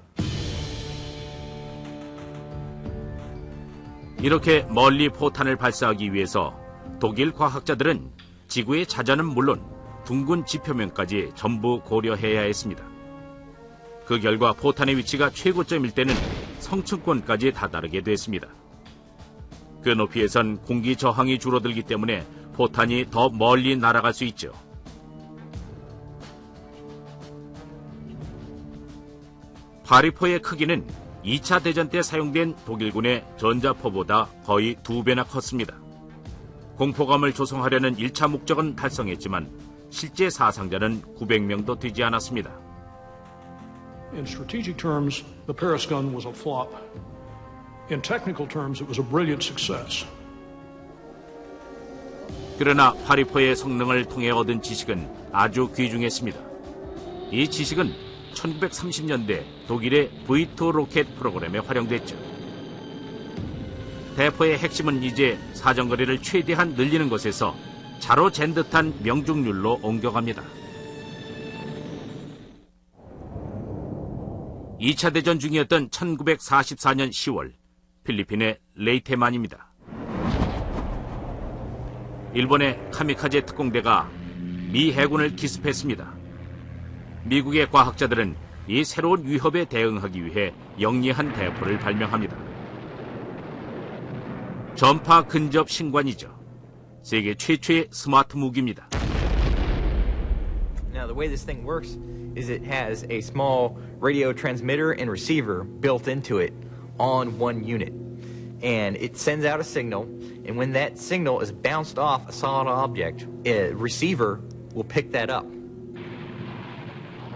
이렇게 멀리 포탄을 발사하기 위해서 독일 과학자들은 지구의 자전은 물론 둥근 지표면까지 전부 고려해야 했습니다. 그 결과 포탄의 위치가 최고점일 때는 성층권까지 다다르게 됐습니다. 그 높이에선 공기 저항이 줄어들기 때문에 포탄이 더 멀리 날아갈 수 있죠. 파리포의 크기는 2차 대전 때 사용된 독일군의 전자포보다 거의 2배나 컸습니다. 공포감을 조성하려는 1차 목적은 달성했지만 실제 사상자는 900명도 되지 않았습니다. In strategic terms, the Paris gun was a flop. In technical terms, it was a brilliant success. 그러나 파리포의 성능을 통해 얻은 지식은 아주 귀중했습니다. 이 지식은 1930년대 독일의 V2 로켓 프로그램에 활용됐죠. 대포의 핵심은 이제 사정거리를 최대한 늘리는 것에서 자로 잰 듯한 명중률로 옮겨갑니다. 2차 대전 중이었던 1944년 10월 필리핀의 레이테만입니다. 일본의 카미카제 특공대가 미 해군을 기습했습니다. 미국의 과학자들은 이 새로운 위협에 대응하기 위해 영리한 대포를 발명합니다. 전파 근접 신관이죠. 세계 최초의 스마트 무기입니다. Now, the way this thing works is it has a small radio transmitter and receiver built into it on one unit. And it sends out a signal, and when that signal is bounced off a solid object, a receiver will pick that up.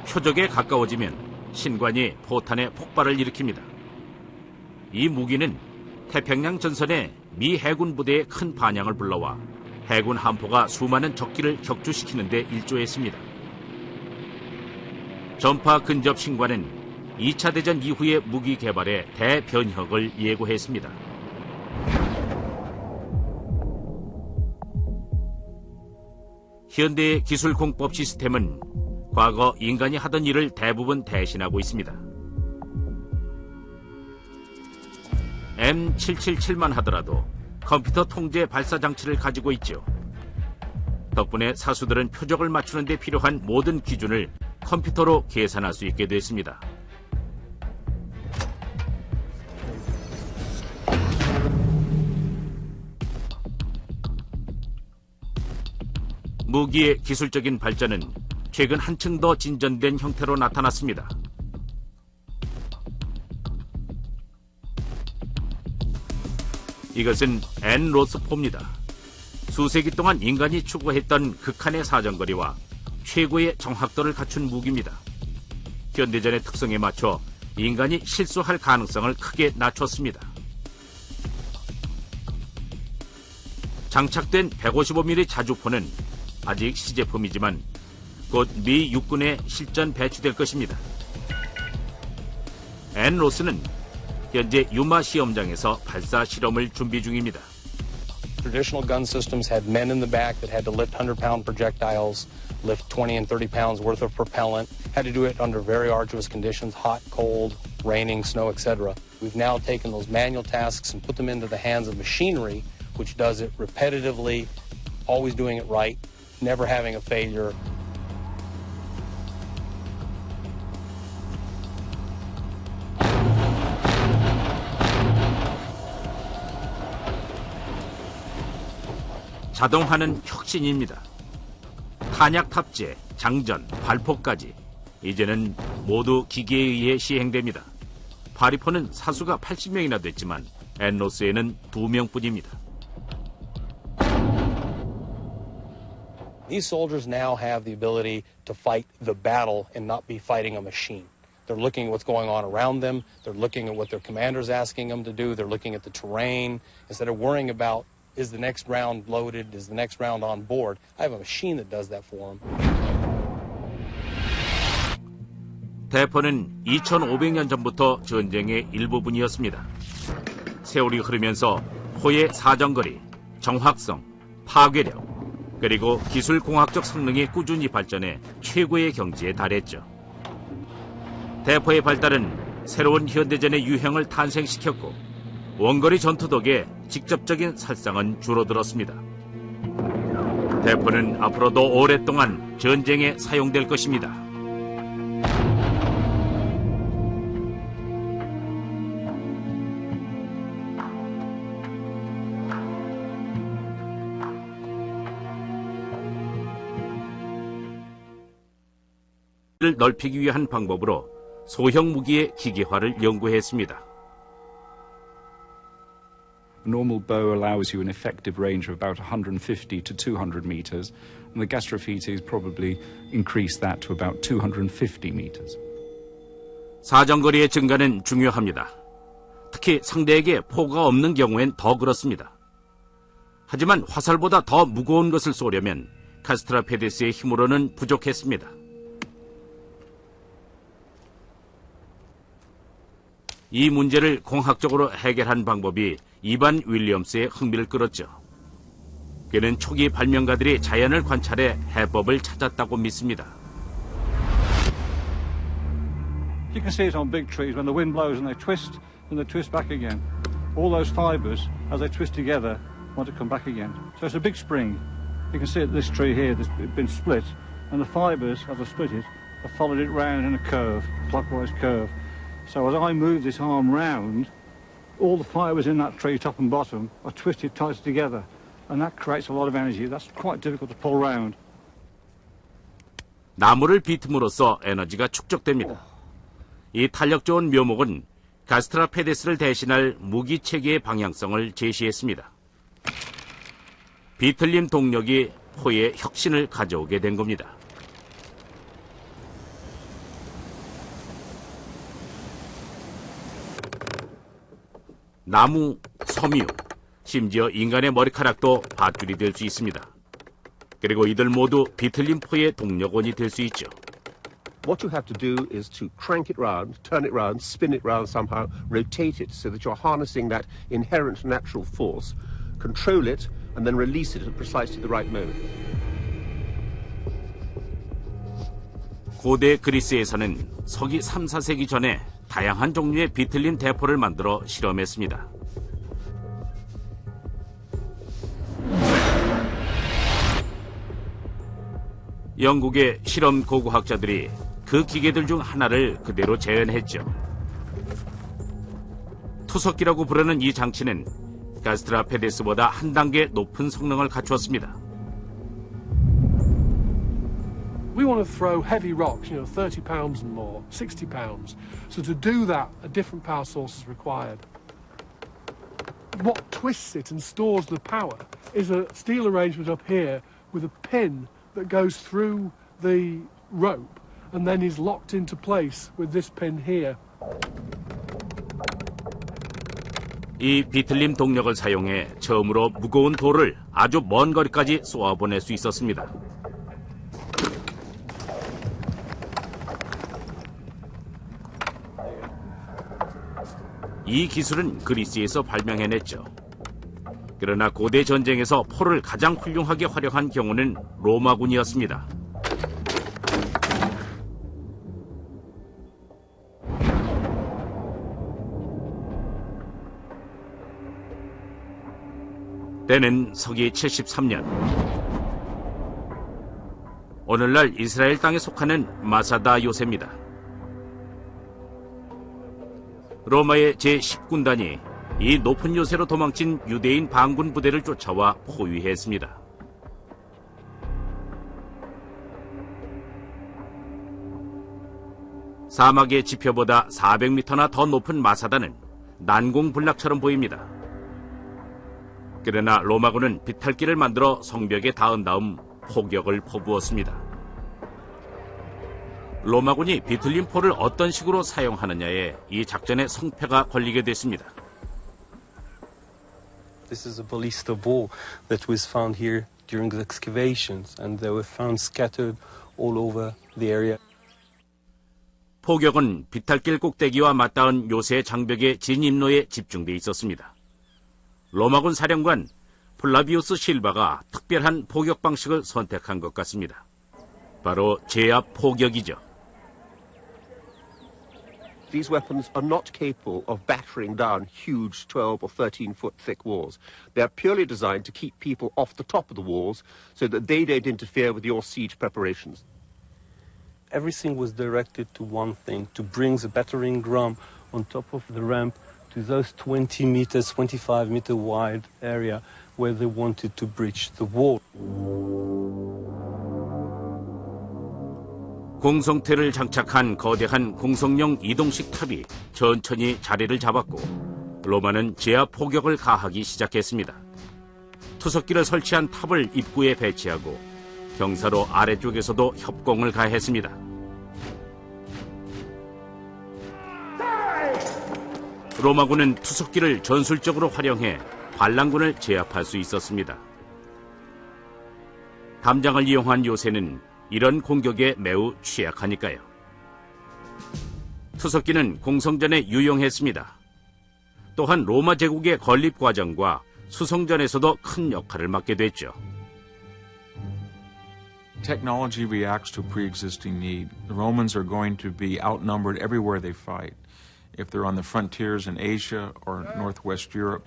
표적에 가까워지면 신관이 포탄의 폭발을 일으킵니다. 이 무기는 태평양 전선에 미 해군 부대에 큰 반향을 불러와 해군 함포가 수많은 적기를 격추시키는 데 일조했습니다. 전파 근접 신관은 2차 대전 이후의 무기 개발에 대변혁을 예고했습니다. 현대의 기술 공법 시스템은 과거 인간이 하던 일을 대부분 대신하고 있습니다. M777만 하더라도 컴퓨터 통제 발사 장치를 가지고 있죠. 덕분에 사수들은 표적을 맞추는 데 필요한 모든 기준을 컴퓨터로 계산할 수 있게 됐습니다. 무기의 기술적인 발전은 최근 한층 더 진전된 형태로 나타났습니다. 이것은 N-로스포입니다. 수세기 동안 인간이 추구했던 극한의 사정거리와 최고의 정확도를 갖춘 무기입니다. 현대전의 특성에 맞춰 인간이 실수할 가능성을 크게 낮췄습니다. 장착된 155mm 자주포는 아직 시제품이지만 곧 미 육군에 실전 배치될 것입니다. N-로스는 현재 유마 시험장에서 발사 실험을 준비 중입니다. Traditional gun systems had men in the back that had to lift 100-pound projectiles, lift 20 and 30 pounds worth of propellant, had to do it under very arduous conditions, hot, cold, raining, snow, etc. We've now taken those manual tasks and put them into the hands of machinery, which does it repetitively, always doing it right, never having a failure. 자동화는 혁신입니다. 탄약 탑재, 장전, 발포까지 이제는 모두 기계에 의해 시행됩니다. 파리포는 사수가 80명이나 됐지만 엔로스에는 2명뿐입니다. These soldiers now have the ability to fight the battle and not be fighting a machine. They're looking at what's going on around them. They're looking at what their commander's asking them to do. They're looking at the terrain. Instead of worrying about, is the next round loaded? Is the next round on board? I have a machine that does that for them. 대포는 2500년 전부터 전쟁의 일부분이었습니다. 세월이 흐르면서 포의 사정거리, 정확성, 파괴력, 그리고 기술공학적 성능이 꾸준히 발전해 최고의 경지에 달했죠. 대포의 발달은 새로운 현대전의 유형을 탄생시켰고 원거리 전투 덕에 직접적인 살상은 줄어들었습니다. 대포는 앞으로도 오랫동안 전쟁에 사용될 것입니다. 를 넓히기 위한 방법으로 소형 무기의 기계화를 연구했습니다. A normal bow allows you an effective range of about 150 to 200 meters, and the Gastrofites probably increase that to about 250 meters. 사정거리의 증가는 중요합니다. 특히 상대에게 포가 없는 경우엔 더 그렇습니다. 하지만 화살보다 더 무거운 것을 쏘려면 카스트라페데스의 힘으로는 부족했습니다. 이 문제를 공학적으로 해결한 방법이 이반 윌리엄스의 흥미를 끌었죠. 그는 초기 발명가들이 자연을 관찰해 해법을 찾았다고 믿습니다. You can see it on big trees when the wind blows and they twist back again. All those fibers, as they twist together, want to come back again. So it's a big spring. You can see it, this tree here that's been split, and the fibers, as I split it, have followed it round in a curve, clockwise curve. So as I move this arm round, all the fibers in that tree, top and bottom, are twisted tight together, and that creates a lot of energy. That's quite difficult to pull round. 나무를 비틈으로써 에너지가 축적됩니다. 이 탄력 좋은 묘목은 가스트라페데스를 대신할 무기 체계의 방향성을 제시했습니다. 비틀림 동력이 포의 혁신을 가져오게 된 겁니다. 나무, 섬유, 심지어 인간의 머리카락도 밧줄이 될 수 있습니다. 그리고 이들 모두 비틀림 포의 동력원이 될 수 있죠. What you have to do is to crank it round, turn it round, spin it round somehow, rotate it so that you're harnessing that inherent natural force, control it, and then release it at precisely the right moment. 고대 그리스에서는 서기 3, 4세기 전에 다양한 종류의 비틀린 대포를 만들어 실험했습니다. 영국의 실험 고고학자들이 그 기계들 중 하나를 그대로 재현했죠. 투석기라고 부르는 이 장치는 가스트라페데스보다 한 단계 높은 성능을 갖추었습니다. We want to throw heavy rocks, 30 pounds and more, 60 pounds. So to do that, a different power source is required. What twists it and stores the power is a steel arrangement up here with a pin that goes through the rope and then is locked into place with this pin here. 이 비틀림 동력을 사용해 처음으로 무거운 돌을 아주 먼 거리까지 쏘아보낼 수 있었습니다. 이 기술은 그리스에서 발명해냈죠. 그러나 고대 전쟁에서 포를 가장 훌륭하게 활용한 경우는 로마군이었습니다. 때는 서기 73년. 오늘날 이스라엘 땅에 속하는 마사다 요새입니다. 로마의 제10군단이 이 높은 요새로 도망친 유대인 반군 부대를 쫓아와 포위했습니다. 사막의 지표보다 400m나 더 높은 마사다는 난공불락처럼 보입니다. 그러나 로마군은 비탈길을 만들어 성벽에 닿은 다음 포격을 퍼부었습니다. 로마군이 비틀린 포를 어떤 식으로 사용하느냐에 이 작전의 성패가 걸리게 됐습니다. This is a ballista ball that was found here during the excavations, and they were found scattered all over the area. 포격은 비탈길 꼭대기와 맞닿은 요새 장벽의 진입로에 집중돼 있었습니다. 로마군 사령관 플라비우스 실바가 특별한 포격 방식을 선택한 것 같습니다. 바로 제압 포격이죠. These weapons are not capable of battering down huge 12 or 13-foot thick walls. They are purely designed to keep people off the top of the walls so that they don't interfere with your siege preparations. Everything was directed to one thing, to bring the battering ram on top of the ramp to those 20 meters, 25 meter wide area where they wanted to breach the wall. 공성태를 장착한 거대한 공성용 이동식 탑이 천천히 자리를 잡았고 로마는 제압 포격을 가하기 시작했습니다. 투석기를 설치한 탑을 입구에 배치하고 경사로 아래쪽에서도 협공을 가했습니다. 로마군은 투석기를 전술적으로 활용해 반란군을 제압할 수 있었습니다. 담장을 이용한 요새는 이런 공격에 매우 취약하니까요. 투석기는 공성전에 유용했습니다. 또한 로마 제국의 건립 과정과 수성전에서도 큰 역할을 맡게 됐죠. Technology reacts to pre-existing need. The Romans are going to be outnumbered everywhere they fight. If they're on the frontiers in Asia or Northwest Europe,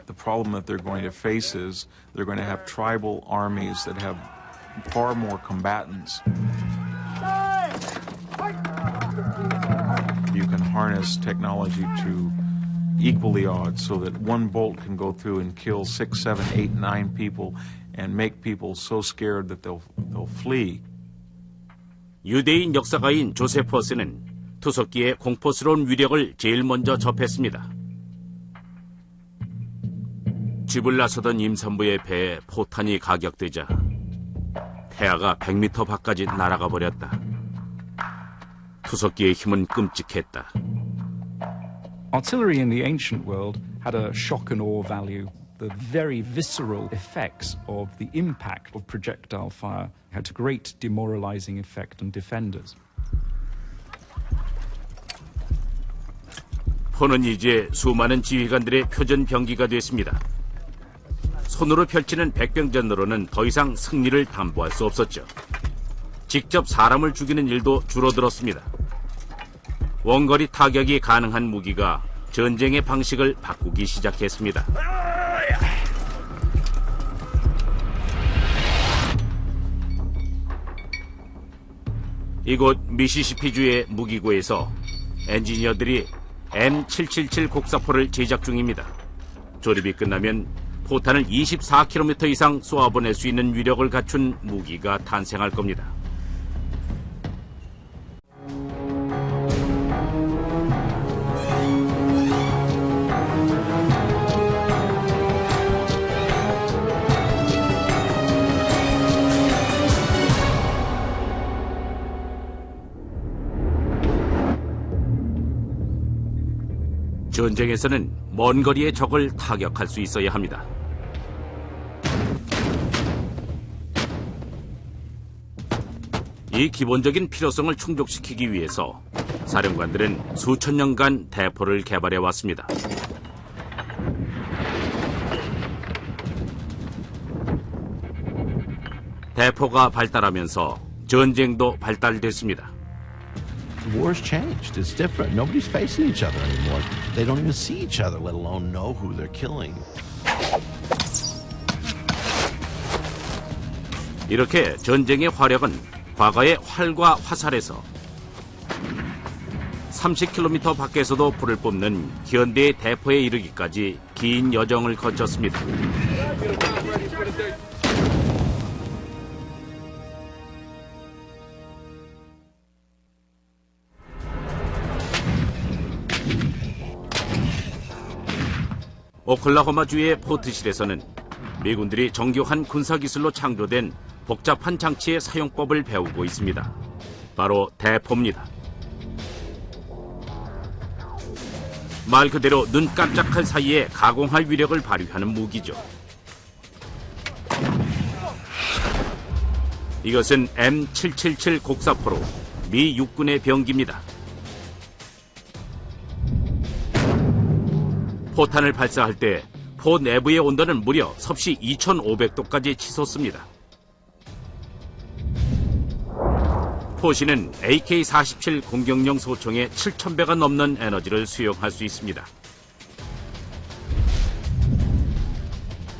the problem that they're going to face is they're going to have tribal armies that have far more combatants. You can harness technology to equal the odds so that one bolt can go through and kill 6, 7, 8, 9 people and make people so scared that they'll flee. 유대인 역사가인 조세퍼스는 투석기의 공포스러운 위력을 제일 먼저 접했습니다. 집을 나서던 임산부의 배에 포탄이 가격되자 태아가 100m 밖까지 날아가 버렸다. 투석기의 힘은 끔찍했다. Artillery in the ancient world had a shock and awe value. The very visceral effects of the impact of projectile fire had a great demoralizing effect on defenders. 포는 이제 수많은 지휘관들의 표전 병기가 됐습니다. 손으로 펼치는 백병전으로는 더 이상 승리를 담보할 수 없었죠. 직접 사람을 죽이는 일도 줄어들었습니다. 원거리 타격이 가능한 무기가 전쟁의 방식을 바꾸기 시작했습니다. 이곳 미시시피주의 무기고에서 엔지니어들이 M777 곡사포를 제작 중입니다. 조립이 끝나면 포탄을 24km 이상 쏘아보낼 수 있는 위력을 갖춘 무기가 탄생할 겁니다. 전쟁에서는 먼 거리의 적을 타격할 수 있어야 합니다. 이 기본적인 필요성을 충족시키기 위해서 사령관들은 수천 년간 대포를 개발해 왔습니다. 대포가 발달하면서 전쟁도 발달됐습니다. The war's changed. It's different. Nobody's facing each other anymore. They don't even see each other, let alone know who they're killing. 이렇게 전쟁의 화력은 과거의 활과 화살에서 30km 밖에서도 불을 뿜는 현대의 대포에 이르기까지 긴 여정을 거쳤습니다. 오클라호마주의 포트실에서는 미군들이 정교한 군사기술로 창조된 복잡한 장치의 사용법을 배우고 있습니다. 바로 대포입니다. 말 그대로 눈 깜짝할 사이에 가공할 위력을 발휘하는 무기죠. 이것은 M777 곡사포로 미 육군의 병기입니다. 포탄을 발사할 때 포 내부의 온도는 무려 섭씨 2500도까지 치솟습니다. 포시는 AK-47 공격용 소총의 7000배가 넘는 에너지를 수용할 수 있습니다.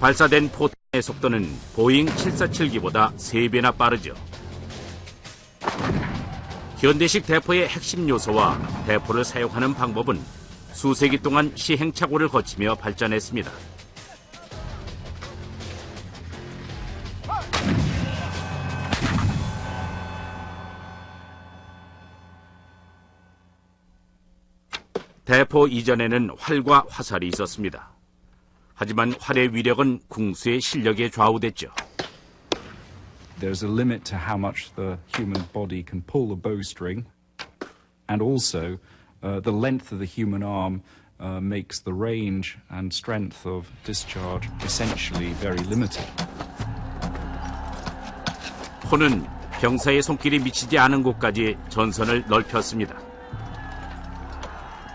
발사된 포탄의 속도는 보잉 747기보다 3배나 빠르죠. 현대식 대포의 핵심 요소와 대포를 사용하는 방법은 수세기 동안 시행착오를 거치며 발전했습니다. 대포 이전에는 활과 화살이 있었습니다. 하지만 활의 위력은 궁수의 실력에 좌우됐죠. There's a limit to how much the human body can pull a bowstring, and also the length of the human arm makes the range and strength of discharge essentially very limited. 포는 병사의 손길이 미치지 않은 곳까지 전선을 넓혔습니다.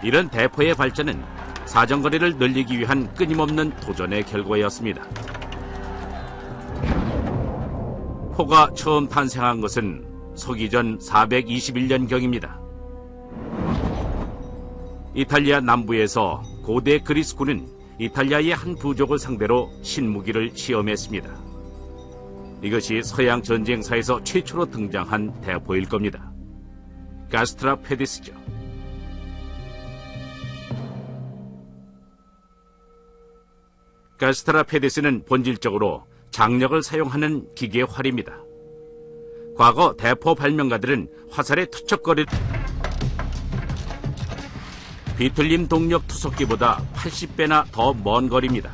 이런 대포의 발전은 사정거리를 늘리기 위한 끊임없는 도전의 결과였습니다. 포가 처음 탄생한 것은 서기전 421년경입니다. 이탈리아 남부에서 고대 그리스군은 이탈리아의 한 부족을 상대로 신무기를 시험했습니다. 이것이 서양 전쟁사에서 최초로 등장한 대포일 겁니다. 가스트라 페디스죠. 가스트라 페디스는 본질적으로 장력을 사용하는 기계 활입니다. 과거 대포 발명가들은 화살의 투척거리 비틀림 동력 투석기보다 80배나 더 먼 거리입니다.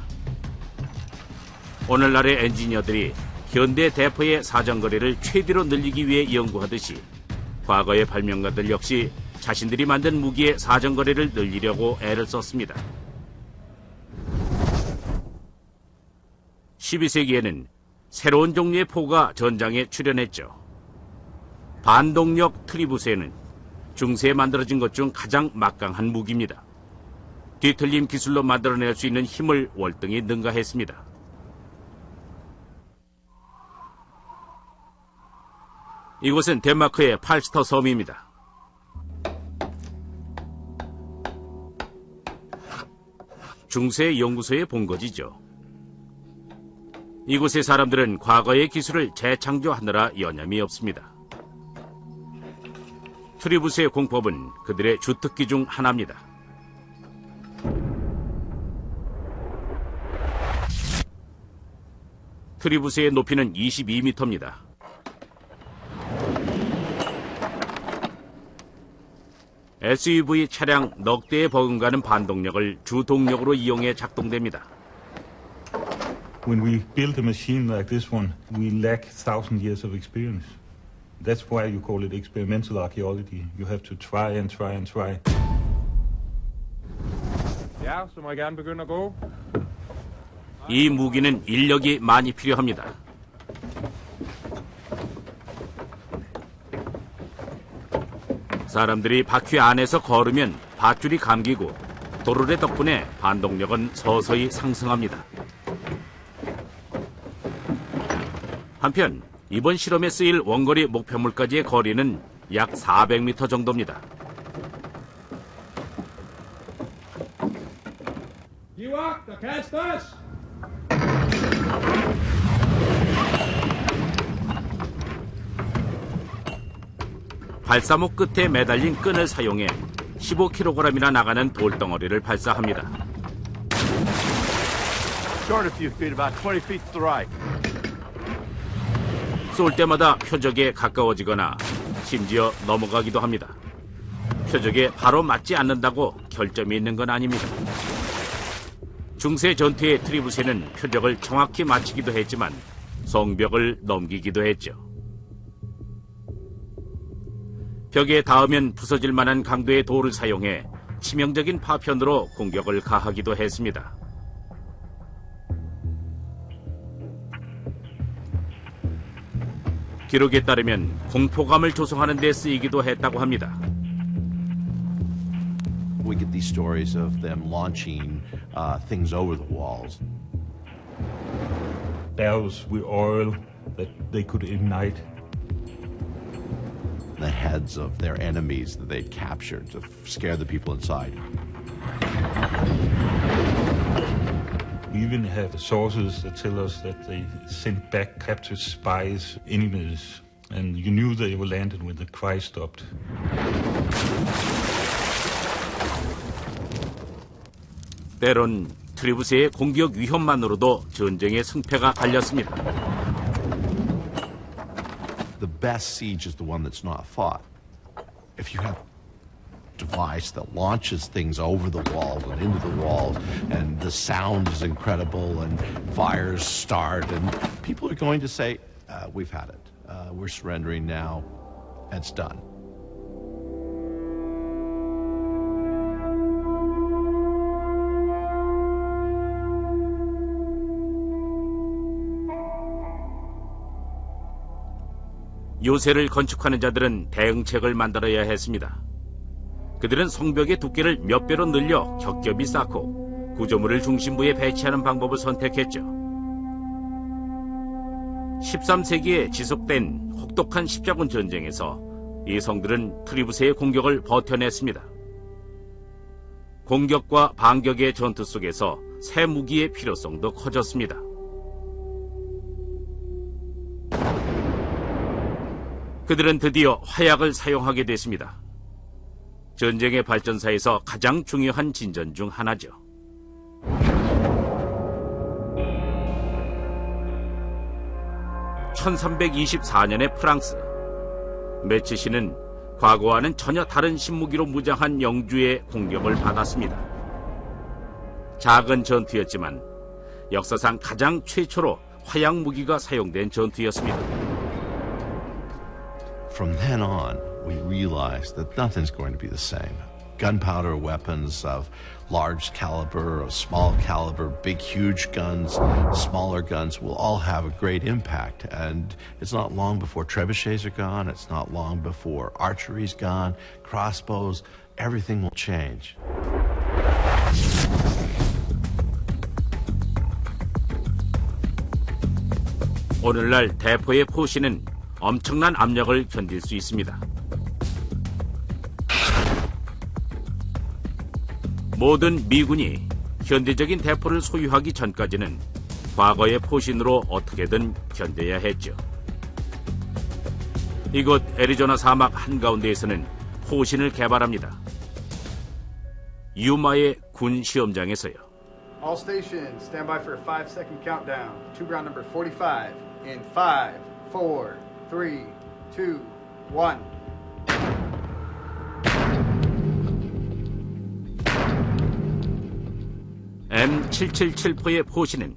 오늘날의 엔지니어들이 현대 대포의 사정거리를 최대로 늘리기 위해 연구하듯이 과거의 발명가들 역시 자신들이 만든 무기의 사정거리를 늘리려고 애를 썼습니다. 12세기에는 새로운 종류의 포가 전장에 출현했죠. 반동력 트리부스에는 중세에 만들어진 것 중 가장 막강한 무기입니다. 뒤틀림 기술로 만들어낼 수 있는 힘을 월등히 능가했습니다. 이곳은 덴마크의 팔스터 섬입니다. 중세 연구소의 본거지죠. 이곳의 사람들은 과거의 기술을 재창조하느라 여념이 없습니다. 트리부스의 공법은 그들의 주특기 중 하나입니다. 트리부스의 높이는 22m입니다. SUV 차량 넉 대에 버금가는 반동력을 주동력으로 이용해 작동됩니다. When we build a machine like this one, we lack 1,000 years of experience. That's why you call it experimental archaeology. You have to try and try and try. Ja, så må jeg gerne begynde at gå. 이 무기는 인력이 많이 필요합니다. 사람들이 바퀴 안에서 걸으면 밧줄이 감기고 도르래 덕분에 반동력은 서서히 상승합니다. 한편 이번 실험에 쓰일 원거리 목표물까지의 거리는 약 400m 정도입니다. 발사목 끝에 매달린 끈을 사용해 15kg이나 나가는 돌덩어리를 발사합니다. Short a few feet, about 20 feet to the right. 쏠 때마다 표적에 가까워지거나 심지어 넘어가기도 합니다. 표적에 바로 맞지 않는다고 결점이 있는 건 아닙니다. 중세 전투의 트리부세는 표적을 정확히 맞히기도 했지만 성벽을 넘기기도 했죠. 벽에 닿으면 부서질 만한 강도의 돌을 사용해 치명적인 파편으로 공격을 가하기도 했습니다. 기록에 따르면 공포감을 조성하는 데 쓰이기도 했다고 합니다. We get these stories of them launching things over the walls. Barrels with oil that they could ignite. The heads of their enemies that they'd captured to scare the people inside. We even have sources that tell us that they sent back captured spies, enemies, and you knew they were landed when the cry stopped. 때론 트리부세의 공격 위험만으로도 전쟁의 승패가 갈렸습니다. The best siege is the one that's not fought. If you have a device that launches things over the walls and into the walls, and the sound is incredible, and fires start, and people are going to say, we've had it. We're surrendering now. It's done. 요새를 건축하는 자들은 대응책을 만들어야 했습니다. 그들은 성벽의 두께를 몇 배로 늘려 겹겹이 쌓고 구조물을 중심부에 배치하는 방법을 선택했죠. 13세기에 지속된 혹독한 십자군 전쟁에서 이 성들은 트리부세의 공격을 버텨냈습니다. 공격과 반격의 전투 속에서 새 무기의 필요성도 커졌습니다. 그들은 드디어 화약을 사용하게 됐습니다. 전쟁의 발전사에서 가장 중요한 진전 중 하나죠. (1324년의) 프랑스, 메치시는 과거와는 전혀 다른 신무기로 무장한 영주의 공격을 받았습니다. 작은 전투였지만 역사상 가장 최초로 화약 무기가 사용된 전투였습니다. From then on, we realized that nothing's going to be the same. Gunpowder weapons of large caliber, of small caliber, big, huge guns, smaller guns will all have a great impact. And it's not long before trebuchets are gone. It's not long before archery's gone, crossbows, everything will change. 오늘날 대포의 포신은 엄청난 압력을 견딜 수 있습니다. 모든 미군이 현대적인 대포를 소유하기 전까지는 과거의 포신으로 어떻게든 견뎌야 했죠. 이곳 애리조나 사막 한가운데에서는 포신을 개발합니다. 유마의 군 시험장에서요. All stations, stand by for a 5-second countdown. To ground number 45 in 5, 4, 3, 2, 1. M777포의 포신은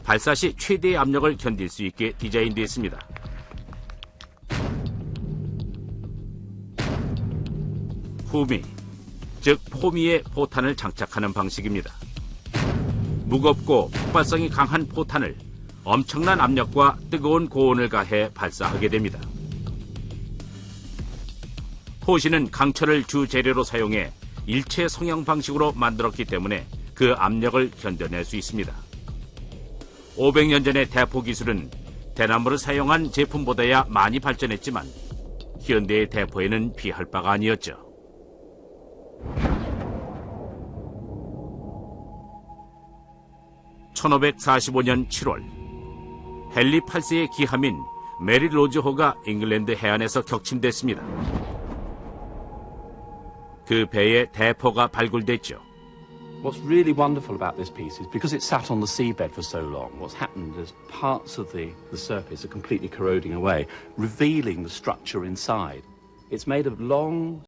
발사 시 최대의 압력을 견딜 수 있게 디자인되었습니다. 후미, 즉 포미에 포탄을 장착하는 방식입니다. 무겁고 폭발성이 강한 포탄을 엄청난 압력과 뜨거운 고온을 가해 발사하게 됩니다. 포신은 강철을 주 재료로 사용해 일체 성형 방식으로 만들었기 때문에 그 압력을 견뎌낼 수 있습니다. 500년 전의 대포 기술은 대나무를 사용한 제품보다야 많이 발전했지만 현대의 대포에는 비할 바가 아니었죠. (1545년 7월) 헨리 8세의 기함인 메리 로즈호가 잉글랜드 해안에서 격침됐습니다. 그 배에 대포가 발굴됐죠. What's really wonderful about this piece is because it sat on the seabed for so long, what's happened is parts of the surface are completely corroding away, revealing the structure inside. It's made of long